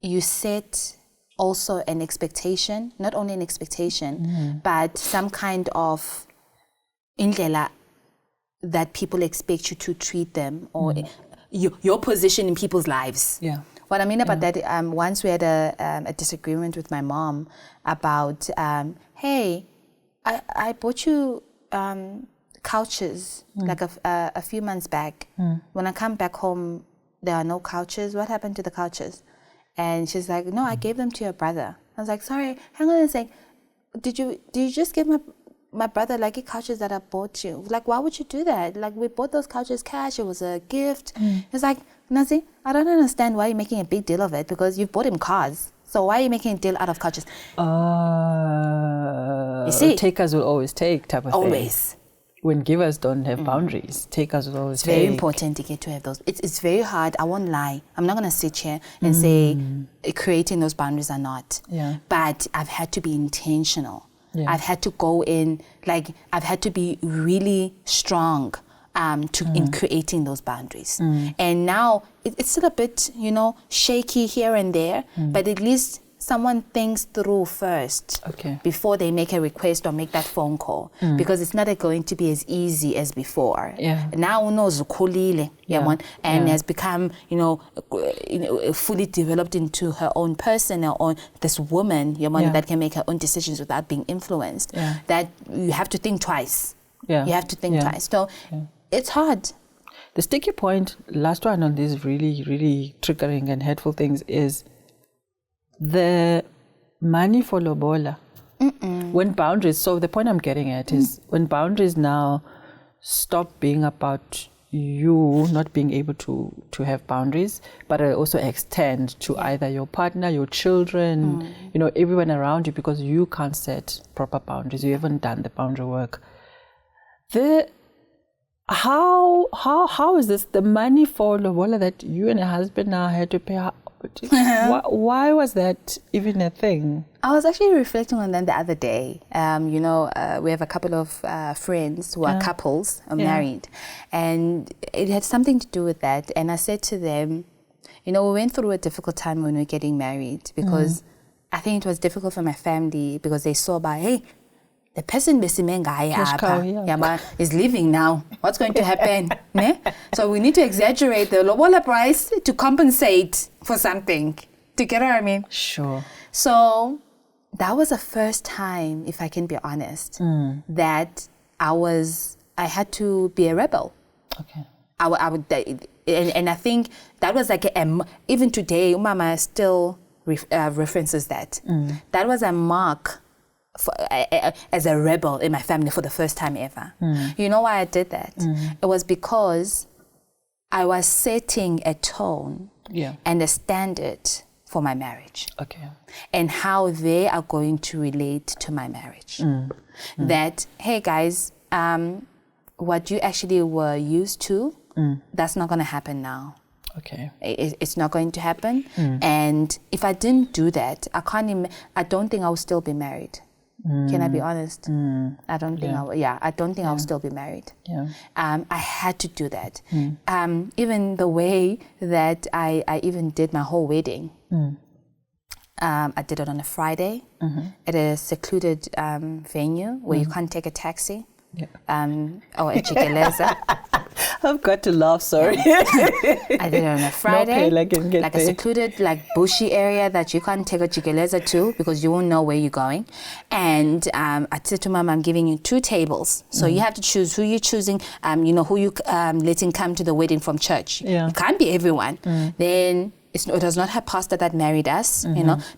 you set also an expectation, not only an expectation, but some kind of indlela that people expect you to treat them, or your position in people's lives. Yeah. What I mean about that, once we had a disagreement with my mom about, hey, I bought you couches like a few months back. When I come back home, there are no couches. What happened to the couches? And she's like, no, I gave them to your brother. I was like, sorry, hang on a sec. Did you just give my brother like couches that I bought you? Like, why would you do that? Like, we bought those couches cash. It was a gift. It's like, Nazi, I don't understand why you're making a big deal of it, because you bought him cars. So why are you making a deal out of couches? You see, takers will always take type of thing. Always. When givers don't have boundaries, takers will always It's take. very important to get to have those. It's very hard. I won't lie. I'm not going to sit here and say creating those boundaries are not. Yeah. But I've had to be intentional. Yeah. I've had to go in, I've had to be really strong in creating those boundaries. And now it's still a bit, shaky here and there, but at least someone thinks through first before they make a request or make that phone call, because it's not going to be as easy as before. Yeah. Now knows and has become, fully developed into her own person, her own this woman, that can make her own decisions without being influenced. Yeah. That you have to think twice. Yeah. You have to think twice. So it's hard. The sticky point, last one on these really, really triggering and hurtful things, is the money for lobola. When boundaries, so the point I'm getting at is when boundaries now stop being about you not being able to have boundaries, but also extend to either your partner, your children, everyone around you, because you can't set proper boundaries. You haven't done the boundary work. How is this? The money for lobola that you and your husband now had to pay, why was that even a thing? I was actually reflecting on that the other day. We have a couple of friends who are couples, married, and it had something to do with that. And I said to them, we went through a difficult time when we were getting married, because I think it was difficult for my family, because they saw hey, the person is leaving now. What's going to happen? So we need to exaggerate the lobola price to compensate for something. Do you get what I mean? Sure. So that was the first time, if I can be honest, that I had to be a rebel. Okay. I would, and I think that was like even today, Mama still references that. That was a mark as a rebel in my family for the first time ever. You know why I did that? It was because I was setting a tone and a standard for my marriage. Okay. And how they are going to relate to my marriage. That, hey guys, what you actually were used to, that's not going to happen now. Okay. It's not going to happen. And if I didn't do that, I don't think I would still be married. Can I be honest? I don't think I don't think I'll still be married. Yeah. I had to do that. Even the way that I even did my whole wedding. I did it on a Friday at a secluded venue where you can't take a taxi. Or a chikeleza. I've got to laugh, sorry. I did it on a Friday, like a secluded, bushy area that you can't take a chikeleza to because you won't know where you're going. And I said to Mom, I'm giving you 2 tables. So you have to choose who you're choosing, who you letting come to the wedding from church. Yeah. It can't be everyone. Then it was not her pastor that married us.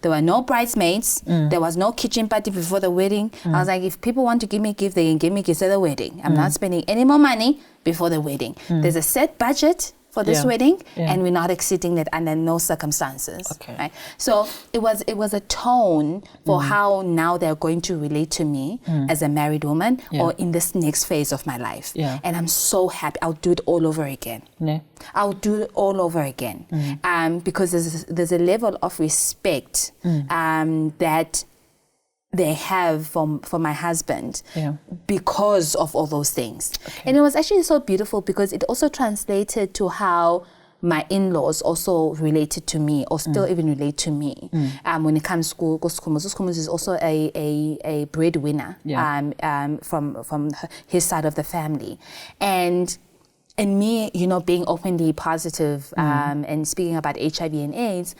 There were no bridesmaids. There was no kitchen party before the wedding. I was like, if people want to give me gift, they can give me gifts at the wedding. I'm not spending any more money before the wedding. There's a set budget for this wedding, and we're not exceeding that under no circumstances. Okay. Right? So it was a tone for how now they're going to relate to me as a married woman or in this next phase of my life. Yeah. And I'm so happy. I'll do it all over again. I'll do it all over again. Because there's a level of respect that they have for my husband because of all those things. Okay. And it was actually so beautiful because it also translated to how my in-laws also related to me or still even relate to me. When it comes to Skumus is also a breadwinner from his side of the family. And me, being openly positive and speaking about HIV and AIDS,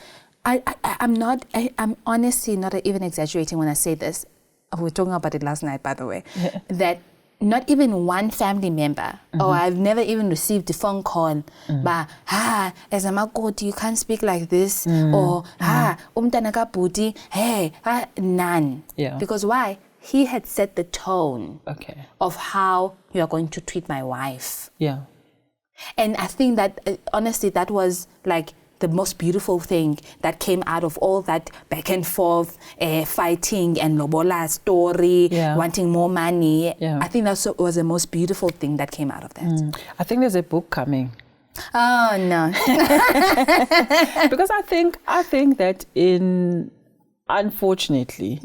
I'm honestly not even exaggerating when I say this. We were talking about it last night, by the way, that not even one family member, or I've never even received a phone call, but, as a makoti, you can't speak like this, or, umtanaka buti, hey, none. Yeah. Because why? He had set the tone of how you are going to treat my wife. Yeah. And I think that, honestly, that was like the most beautiful thing that came out of all that back and forth fighting and lobola story, wanting more money. Yeah. I think that was the most beautiful thing that came out of that. I think there's a book coming. Oh, no. Because I think that unfortunately,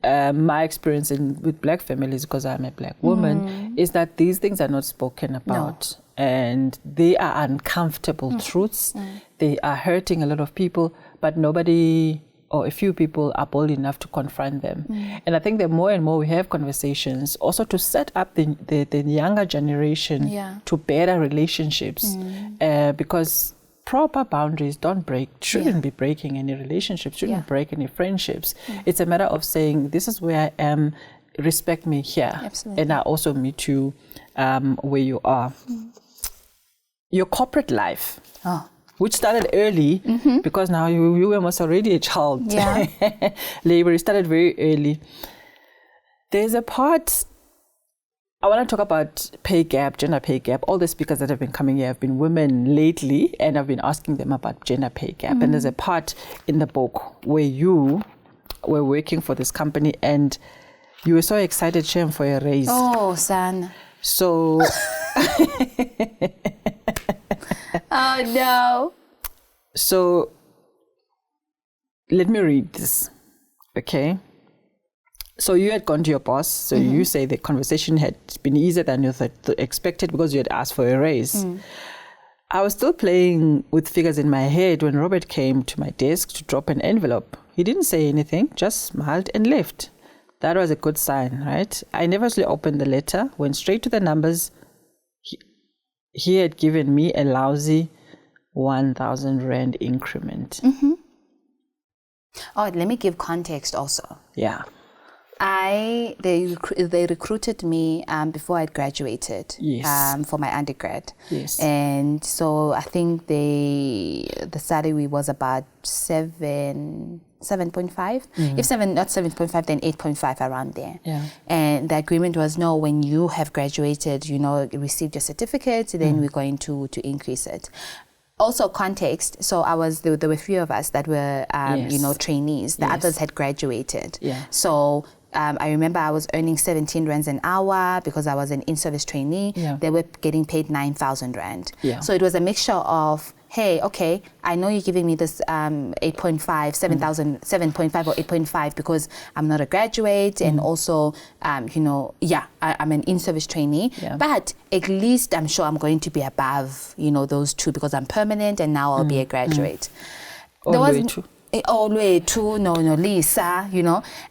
my experience with black families, because I'm a black woman, is that these things are not spoken about. No. And they are uncomfortable truths. They are hurting a lot of people, but nobody or a few people are bold enough to confront them. And I think that more and more we have conversations also to set up the younger generation to better relationships because proper boundaries shouldn't be breaking any relationships, shouldn't break any friendships. It's a matter of saying, this is where I am, respect me here. Absolutely. And I also meet you where you are. Your corporate life, which started early because now you were almost already a child. Yeah. Labor started very early. There's a part, I want to talk about pay gap, gender pay gap. All the speakers that have been coming here have been women lately, and I've been asking them about gender pay gap. And there's a part in the book where you were working for this company and you were so excited, Shem, for a raise. Oh, son. So Oh no. So let me read this, okay? So you had gone to your boss. So you say the conversation had been easier than you expected because you had asked for a raise. I was still playing with figures in my head when Robert came to my desk to drop an envelope. He didn't say anything, just smiled and left. That was a good sign, right? I nervously opened the letter, went straight to the numbers. He had given me a lousy 1,000 Rand increment. Oh, let me give context also. Yeah. They recruited me before I graduated. Yes. For my undergrad. Yes. And so I think the salary was about 7.5. If not 7.5, then 8.5, around there. Yeah. And the agreement was, no, when you have graduated, received your certificate, then we're going to increase it. Also context, so there were a few of us that were, trainees. The others had graduated. Yeah. So I remember I was earning 17 Rands an hour because I was an in-service trainee. Yeah. They were getting paid 9,000 Rand. Yeah. So it was a mixture of, hey, okay, I know you're giving me this 8.5, 7.5 or 8.5 because I'm not a graduate and also, I'm an in-service trainee. Yeah. But at least I'm sure I'm going to be above, those two because I'm permanent and now I'll be a graduate. Always too, no, Lisa,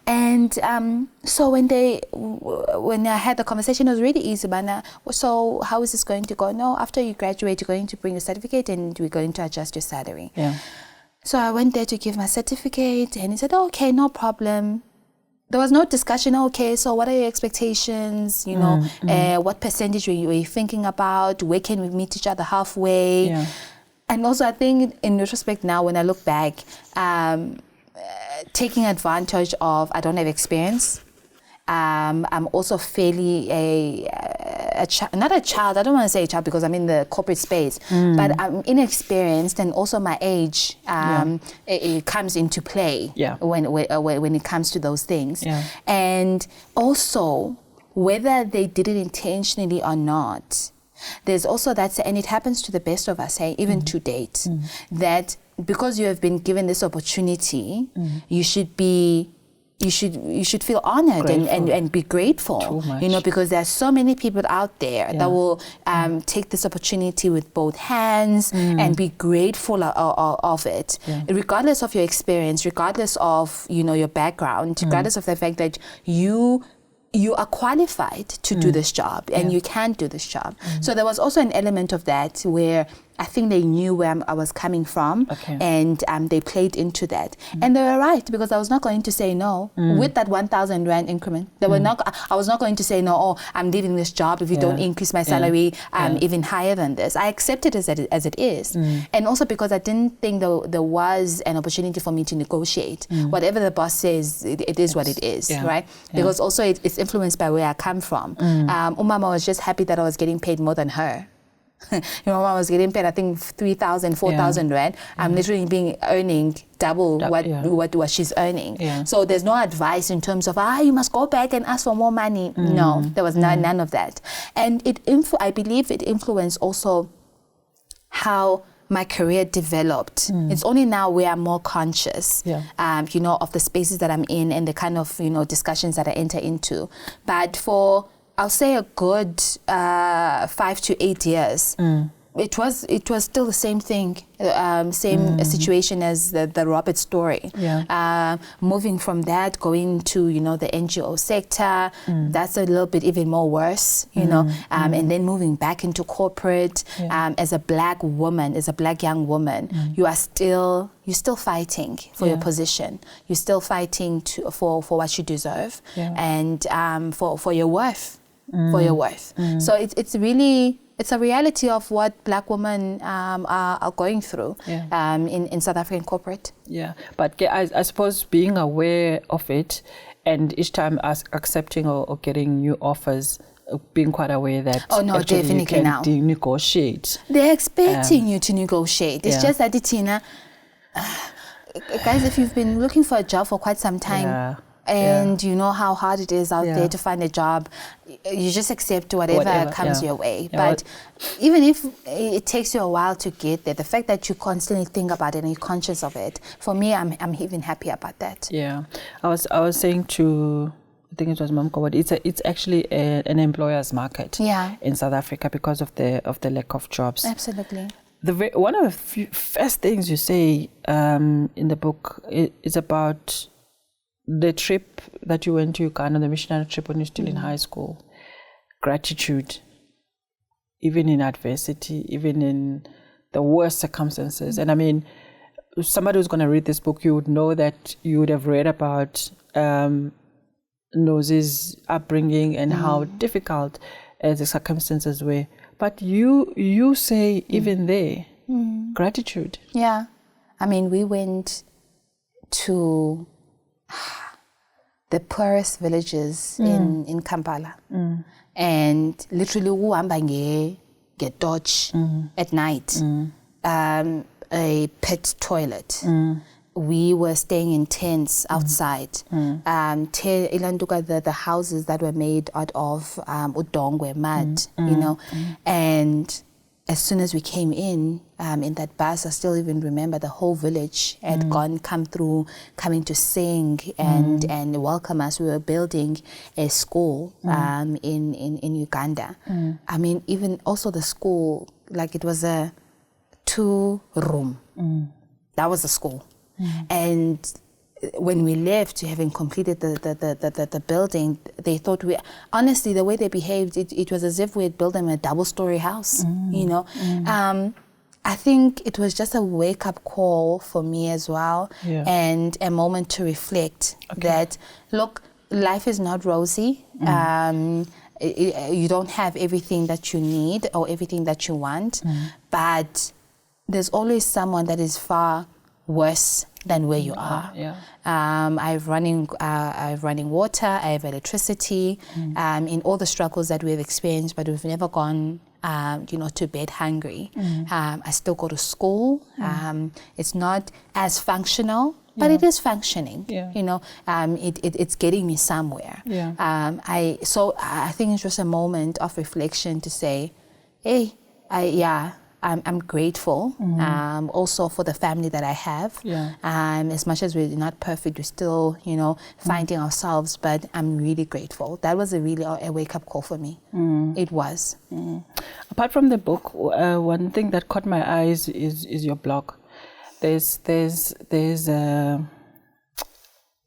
and so when I had the conversation, it was really easy, but so how is this going to go? No, after you graduate, you're going to bring your certificate and we're going to adjust your salary. Yeah. So I went there to give my certificate and he said, okay, no problem. There was no discussion. Okay, so what are your expectations? What percentage were you thinking about? Where can we meet each other halfway? Yeah. And also, I think in retrospect now, when I look back, taking advantage of, I don't have experience. I'm also fairly not a child. I don't want to say a child because I'm in the corporate space, but I'm inexperienced, and also my age it comes into play when it comes to those things. Yeah. And also, whether they did it intentionally or not, there's also that, and it happens to the best of us, even to date, that because you have been given this opportunity, you should feel honored and be grateful, because there are so many people out there that will take this opportunity with both hands and be grateful of it, regardless of your experience, regardless of your background, regardless of the fact that you are qualified to do this job and you can do this job. So there was also an element of that where I think they knew where I was coming from, and they played into that. And they were right, because I was not going to say no with that 1,000 Rand increment. I was not going to say no, I'm leaving this job if you don't increase my salary even higher than this. I accepted it as it is. And also because I didn't think there was an opportunity for me to negotiate. Whatever the boss says, it is what it is, right? Because also it's influenced by where I come from. Umama was just happy that I was getting paid more than her. Mama was getting paid, I think, 3,000, 4,000 Rand. I'm literally earning double what she's earning. So there's no advice in terms of, you must go back and ask for more money. No, there was none of that. And I believe it influenced also how my career developed. It's only now where I'm more conscious, of the spaces that I'm in and the kind of, discussions that I enter into. But for, I'll say, a good 5 to 8 years, it was still the same thing, same situation as the Robert story. Moving from that, going to the NGO sector, that's a little bit even more worse, and then moving back into corporate as a black woman, as a black young woman, you're still fighting for your position. You're still fighting for what you deserve and for your worth. For your worth. So it's a reality of what black women are going through in South African corporate. Yeah, but I suppose being aware of it and each time accepting or getting new offers, being quite aware that definitely you can now negotiate. They're expecting you to negotiate. It's just that, Tina, guys, if you've been looking for a job for quite some time, and you know how hard it is out there to find a job. You just accept whatever comes your way. But even if it takes you a while to get there, the fact that you constantly think about it and you're conscious of it, for me, I'm even happy about that. Yeah, I was saying to, I think it was Mom Kowad, it's actually an employer's market in South Africa because of the lack of jobs. Absolutely. One of the first things you say in the book is about the trip that you went to Uganda, the missionary trip when you're still in high school. Gratitude, even in adversity, even in the worst circumstances. And I mean, if somebody who's going to read this book, you would know that you would have read about Nozi's upbringing and how difficult the circumstances were. But you say even there, gratitude. Yeah. I mean, we went to the poorest villages in Kampala. And literally, get Dodge at night, a pit toilet. We were staying in tents outside. The houses that were made out of udongwe, mud, you know. And as soon as we came in that bus, I still even remember the whole village had come coming to sing and welcome us. We were building a school in Uganda. I mean, even also the school, like it was a 2-room. That was the school. And when we left, having completed the building, they thought honestly, the way they behaved, it was as if we had built them a double-story house, you know. I think it was just a wake-up call for me as well, and a moment to reflect that, look, life is not rosy. You don't have everything that you need or everything that you want, but there's always someone that is far worse than where you are. I have running water, I have electricity, in all the struggles that we've experienced, but we've never gone to bed hungry. I still go to school. It's not as functional, but it is functioning. You know, it's getting me somewhere. So I think it's just a moment of reflection to say, hey, I'm grateful also for the family that I have. As much as we're not perfect, we're still, finding ourselves, but I'm really grateful. That was a wake-up call for me. It was. Apart from the book, one thing that caught my eyes is your blog. There's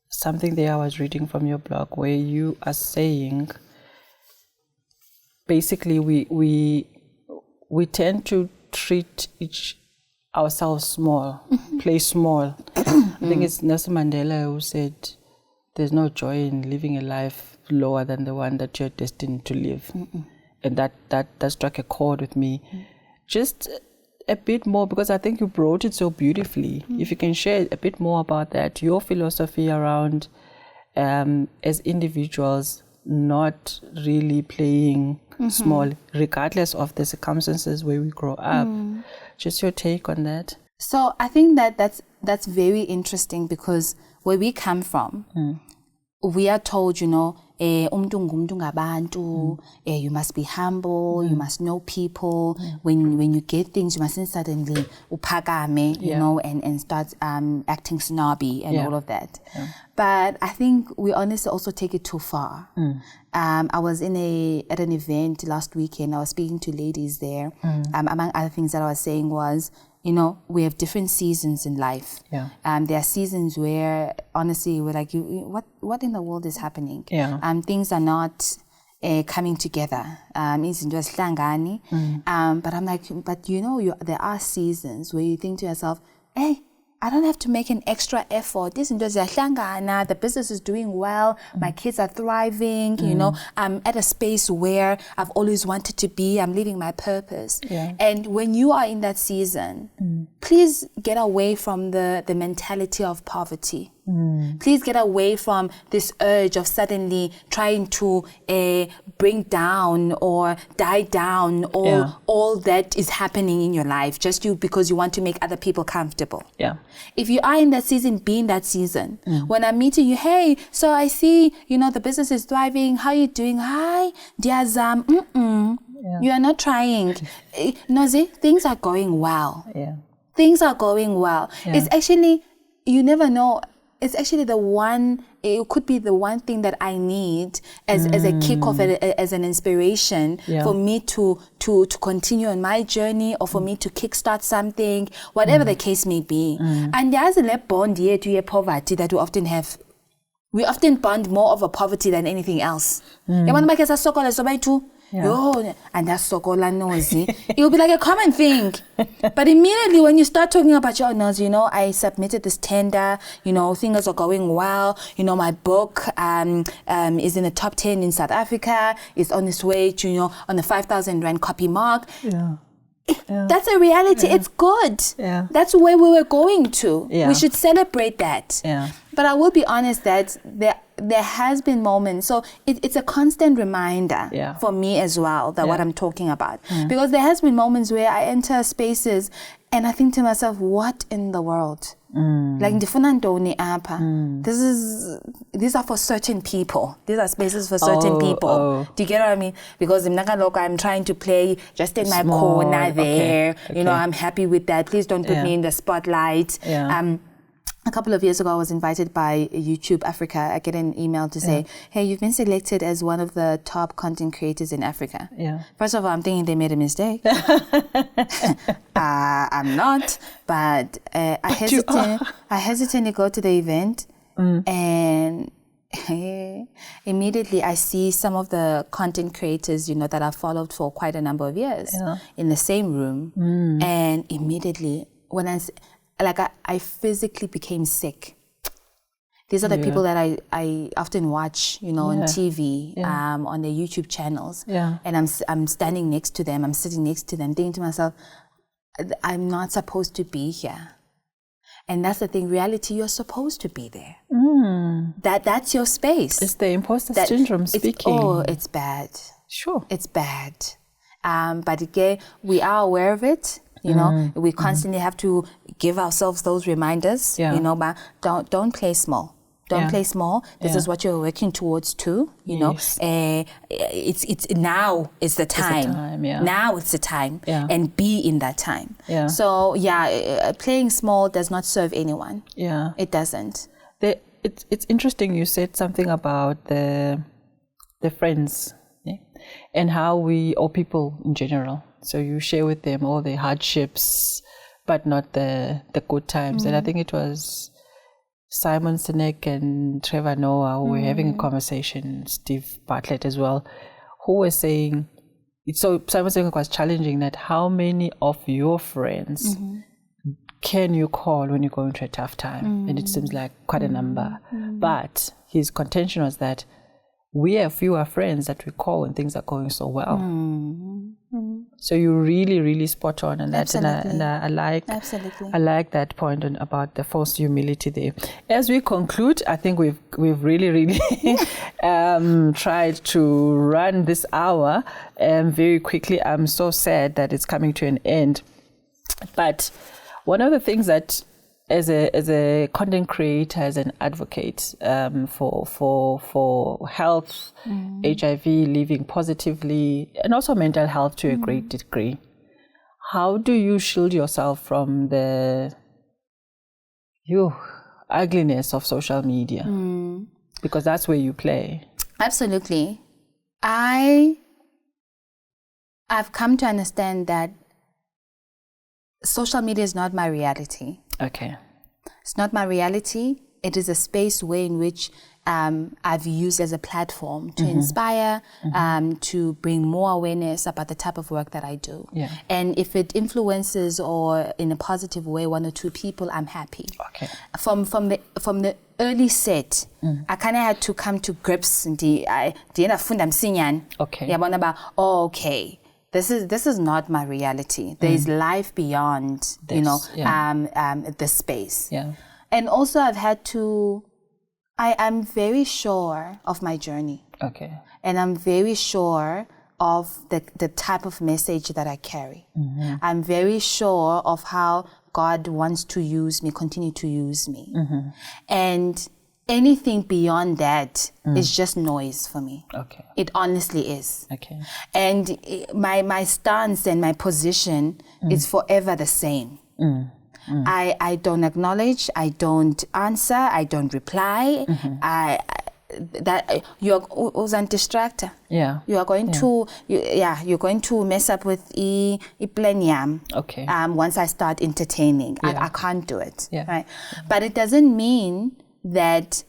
something there I was reading from your blog where you are saying, basically, we tend to treat ourselves small, play small. I think it's Nelson Mandela who said, there's no joy in living a life lower than the one that you're destined to live. And that struck a chord with me. Just a bit more, because I think you wrote it so beautifully. If you can share a bit more about that, your philosophy around as individuals not really playing small, regardless of the circumstances where we grow up. Just your take on that. So I think that's very interesting, because where we come from, we are told, you must be humble, you must know people. When you get things, you mustn't suddenly upagame, and start acting snobby and all of that. But I think we honestly also take it too far. I was at an event last weekend. I was speaking to ladies there. Among other things that I was saying was, we have different seasons in life. There are seasons where, honestly, we're like, what in the world is happening? Things are not coming together. But I'm like, there are seasons where you think to yourself, hey, I don't have to make an extra effort. The business is doing well. My kids are thriving. I'm at a space where I've always wanted to be. I'm living my purpose. And when you are in that season, please get away from the mentality of poverty. Please get away from this urge of suddenly trying to bring down or die down all that is happening in your life just because you want to make other people comfortable. Yeah. If you are in that season, be in that season. When I'm meeting you, hey, so I see, the business is thriving. How are you doing? Hi, Diazam. You are not trying. Nozi, things are going well. Yeah. Things are going well. Yeah. It's actually, you never know. It's actually it could be the one thing that I need as a kickoff, as an inspiration for me to continue on my journey or for me to kickstart something, whatever the case may be. And there's a bond here to poverty that we often have. We often bond more over poverty than anything else. Yo, and that's so-called nosy. It will be like a common thing. But immediately when you start talking about your nosy, I submitted this tender, things are going well, my book is in the top 10 in South Africa, it's on its way to, on the 5,000 Rand copy mark. Yeah. That's a reality. It's good. Yeah. That's where we were going to. Yeah. We should celebrate that. Yeah. But I will be honest that there has been moments. So it's a constant reminder for me as well that what I'm talking about. Because there has been moments where I enter spaces and I think to myself, what in the world? Like these are for certain people. These are spaces for certain people. Do you get what I mean? Because I'm trying to play just in my corner there. Okay. I'm happy with that. Please don't put me in the spotlight. A couple of years ago, I was invited by YouTube Africa. I get an email to say, hey, you've been selected as one of the top content creators in Africa. Yeah. First of all, I'm thinking they made a mistake. I'm not, but I hesitantly go to the event and immediately I see some of the content creators, that I've followed for quite a number of years in the same room. And immediately when I physically became sick. These are the people that I often watch, on TV, on their YouTube channels. Yeah. And I'm standing next to them, I'm sitting next to them, thinking to myself, I'm not supposed to be here. And that's the thing, reality, you're supposed to be there. That's your space. It's the imposter syndrome speaking. It's bad. Sure. It's bad. But again, we are aware of it. We constantly have to give ourselves those reminders, but don't play small. Don't play small. This is what you're working towards too, it's now is the time. Now it's the time and be in that time. So playing small does not serve anyone. It doesn't. It's interesting you said something about the friends and how or people in general. So you share with them all the hardships, but not the good times. And I think it was Simon Sinek and Trevor Noah who were having a conversation, Steve Bartlett as well, who were saying, so Simon Sinek was challenging that how many of your friends can you call when you're going through a tough time? And it seems like quite a number. But his contention was that we have fewer friends that we call when things are going so well. So you're really, really spot on, and that, and I like that point about the false humility there. As we conclude, I think we've really, really tried to run this hour very quickly. I'm so sad that it's coming to an end, but one of the things that as a content creator, as an advocate for health, HIV, living positively, and also mental health to a great degree, how do you shield yourself from the ugliness of social media? Because that's where you play. Absolutely. I've come to understand that social media is not my reality. Okay. It's not my reality. It is a space in which I've used as a platform to inspire, to bring more awareness about the type of work that I do. Yeah. And if it influences or in a positive way 1 or 2 people, I'm happy. Okay. From the early set, I kind of had to come to grips. Okay. Okay. This is not my reality. There is life beyond, this space. Yeah. And also I've had to, I'm very sure of my journey. Okay. And I'm very sure of the type of message that I carry. Mm-hmm. I'm very sure of how God wants to use me, continue to use me. Mm-hmm. And anything beyond that is just noise for me. Okay. It honestly is. Okay. And my stance and my position is forever the same. I don't acknowledge, I don't answer, I don't reply. That you're a distractor. Yeah. You are going to you're going to mess up with a plan yam. Okay. Once I start entertaining. I can't do it. Yeah. Right. But it doesn't mean that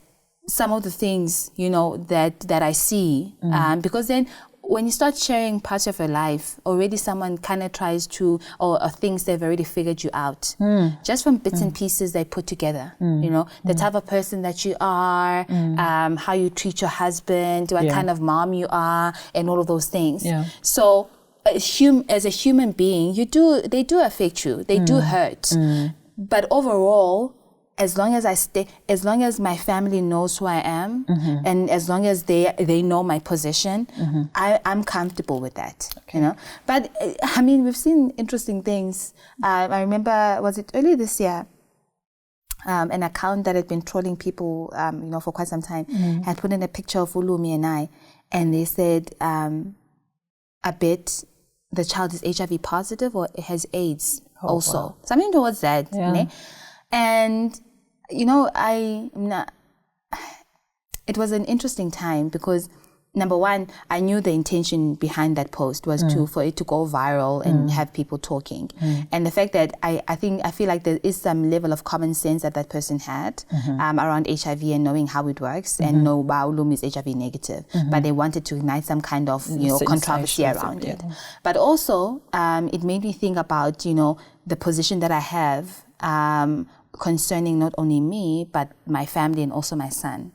some of the things, that I see, because then when you start sharing parts of your life, already someone kind of tries to, or thinks they've already figured you out. Just from bits and pieces they put together, the type of person that you are, how you treat your husband, what kind of mom you are, and all of those things. Yeah. So as a human being, they do affect you, they do hurt. But overall, as long as my family knows who I am, and as long as they know my position, I'm comfortable with that, But I mean, we've seen interesting things. I remember, was it earlier this year, an account that had been trolling people, for quite some time, had put in a picture of Ulumi and I, and they said, I bet the child is HIV positive or has AIDS also. Wow. Something towards that. Yeah. And, it was an interesting time because, number one, I knew the intention behind that post was for it to go viral and have people talking. And the fact that I feel like there is some level of common sense that person had around HIV and knowing how it works and know Baulum is HIV negative. But they wanted to ignite some kind of, controversy around it. But also, it made me think about, the position that I have concerning not only me, but my family and also my son.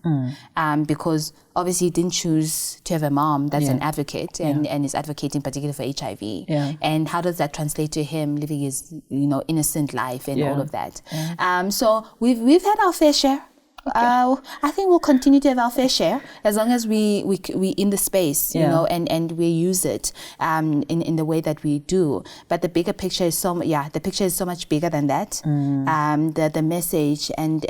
Because obviously he didn't choose to have a mom that's an advocate and is advocating particularly for HIV. Yeah. And how does that translate to him living his, innocent life and all of that? Yeah. So we've had our fair share. Okay. I think we'll continue to have our fair share as long as we in the space, and we use it in the way that we do. But the bigger picture is so much bigger than that. The message and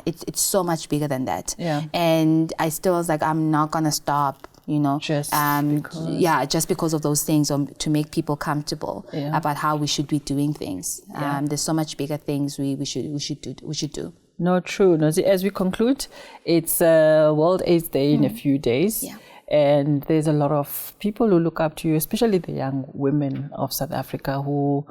it's so much bigger than that. Yeah. And I still was like, I'm not gonna stop. Just because of those things, or to make people comfortable about how we should be doing things. There's so much bigger things we should do. No, true. No, as we conclude, it's World AIDS Day in a few days. Yeah. And there's a lot of people who look up to you, especially the young women of South Africa who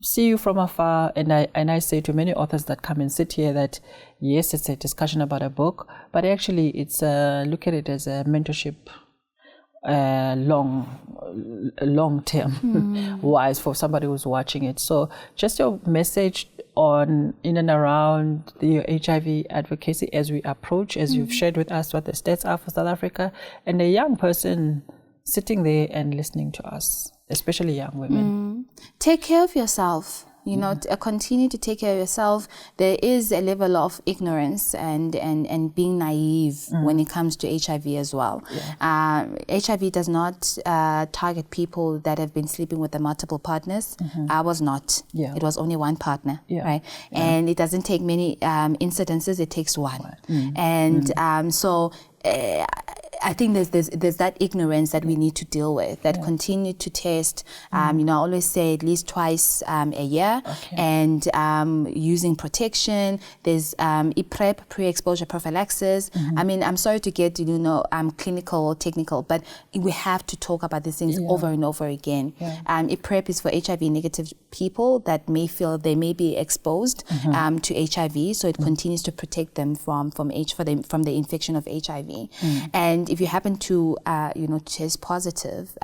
see you from afar. And I say to many authors that come and sit here that, yes, it's a discussion about a book, but actually it's look at it as a mentorship long term wise for somebody who's watching it. So just your message on in and around the HIV advocacy as we approach, as you've shared with us what the stats are for South Africa, and a young person sitting there and listening to us, especially young women. Take care of yourself. Continue to take care of yourself. There is a level of ignorance and being naive when it comes to HIV as well. Yeah. HIV does not target people that have been sleeping with multiple partners. I was not. Yeah. It was only one partner, right? Yeah. And it doesn't take many incidences. It takes one. And so I think there's that ignorance that we need to deal with, that continue to test. I always say at least twice a year, and using protection. There's PrEP, pre-exposure prophylaxis. I mean, I'm sorry to get clinical or technical, but we have to talk about these things over and over again. PrEP is for HIV negative people that may feel they may be exposed to HIV, so it continues to protect them from the infection of HIV. And And if you happen to, test positive,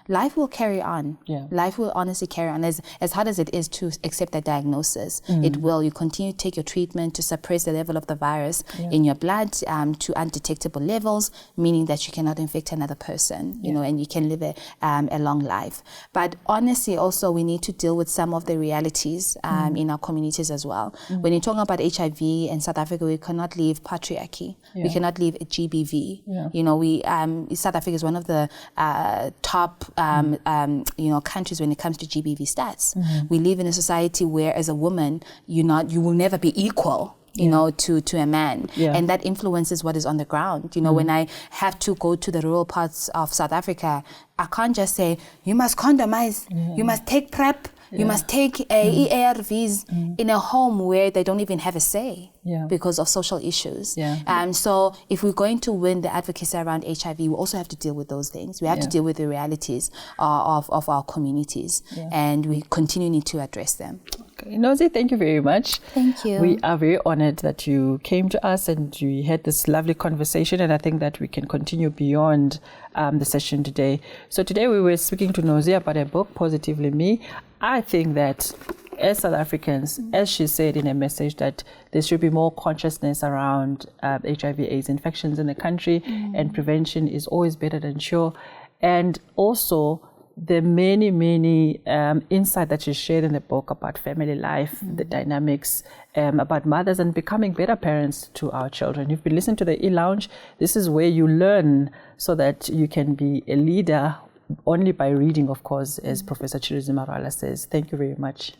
life will carry on. Yeah. Life will honestly carry on. As hard as it is to accept that diagnosis, it will. You continue to take your treatment to suppress the level of the virus in your blood to undetectable levels, meaning that you cannot infect another person, and you can live a long life. But honestly, also, we need to deal with some of the realities in our communities as well. When you're talking about HIV in South Africa, we cannot leave patriarchy. We cannot leave GBV. South Africa is one of the top countries when it comes to GBV stats. We live in a society where, as a woman, you will never be equal. To a man. And that influences what is on the ground. When I have to go to the rural parts of South Africa, I can't just say, you must condomize, you must take PrEP, you must take ARVs in a home where they don't even have a say because of social issues. So if we're going to win the advocacy around HIV, we also have to deal with those things. We have to deal with the realities of our communities, and we continue need to address them. Okay. Nozi, thank you very much. Thank you. We are very honored that you came to us and we had this lovely conversation, and I think that we can continue beyond the session today. So today we were speaking to Nozi about her book, Positively Me. I think that as South Africans, as she said in a message, that there should be more consciousness around HIV/AIDS infections in the country, and prevention is always better than cure. And also the many insight that she shared in the book about family life, the dynamics, about mothers and becoming better parents to our children. You've been listening to the E-Lounge. This is where you learn so that you can be a leader only by reading, of course, as Professor Chiruzi Marwala says. Thank you very much.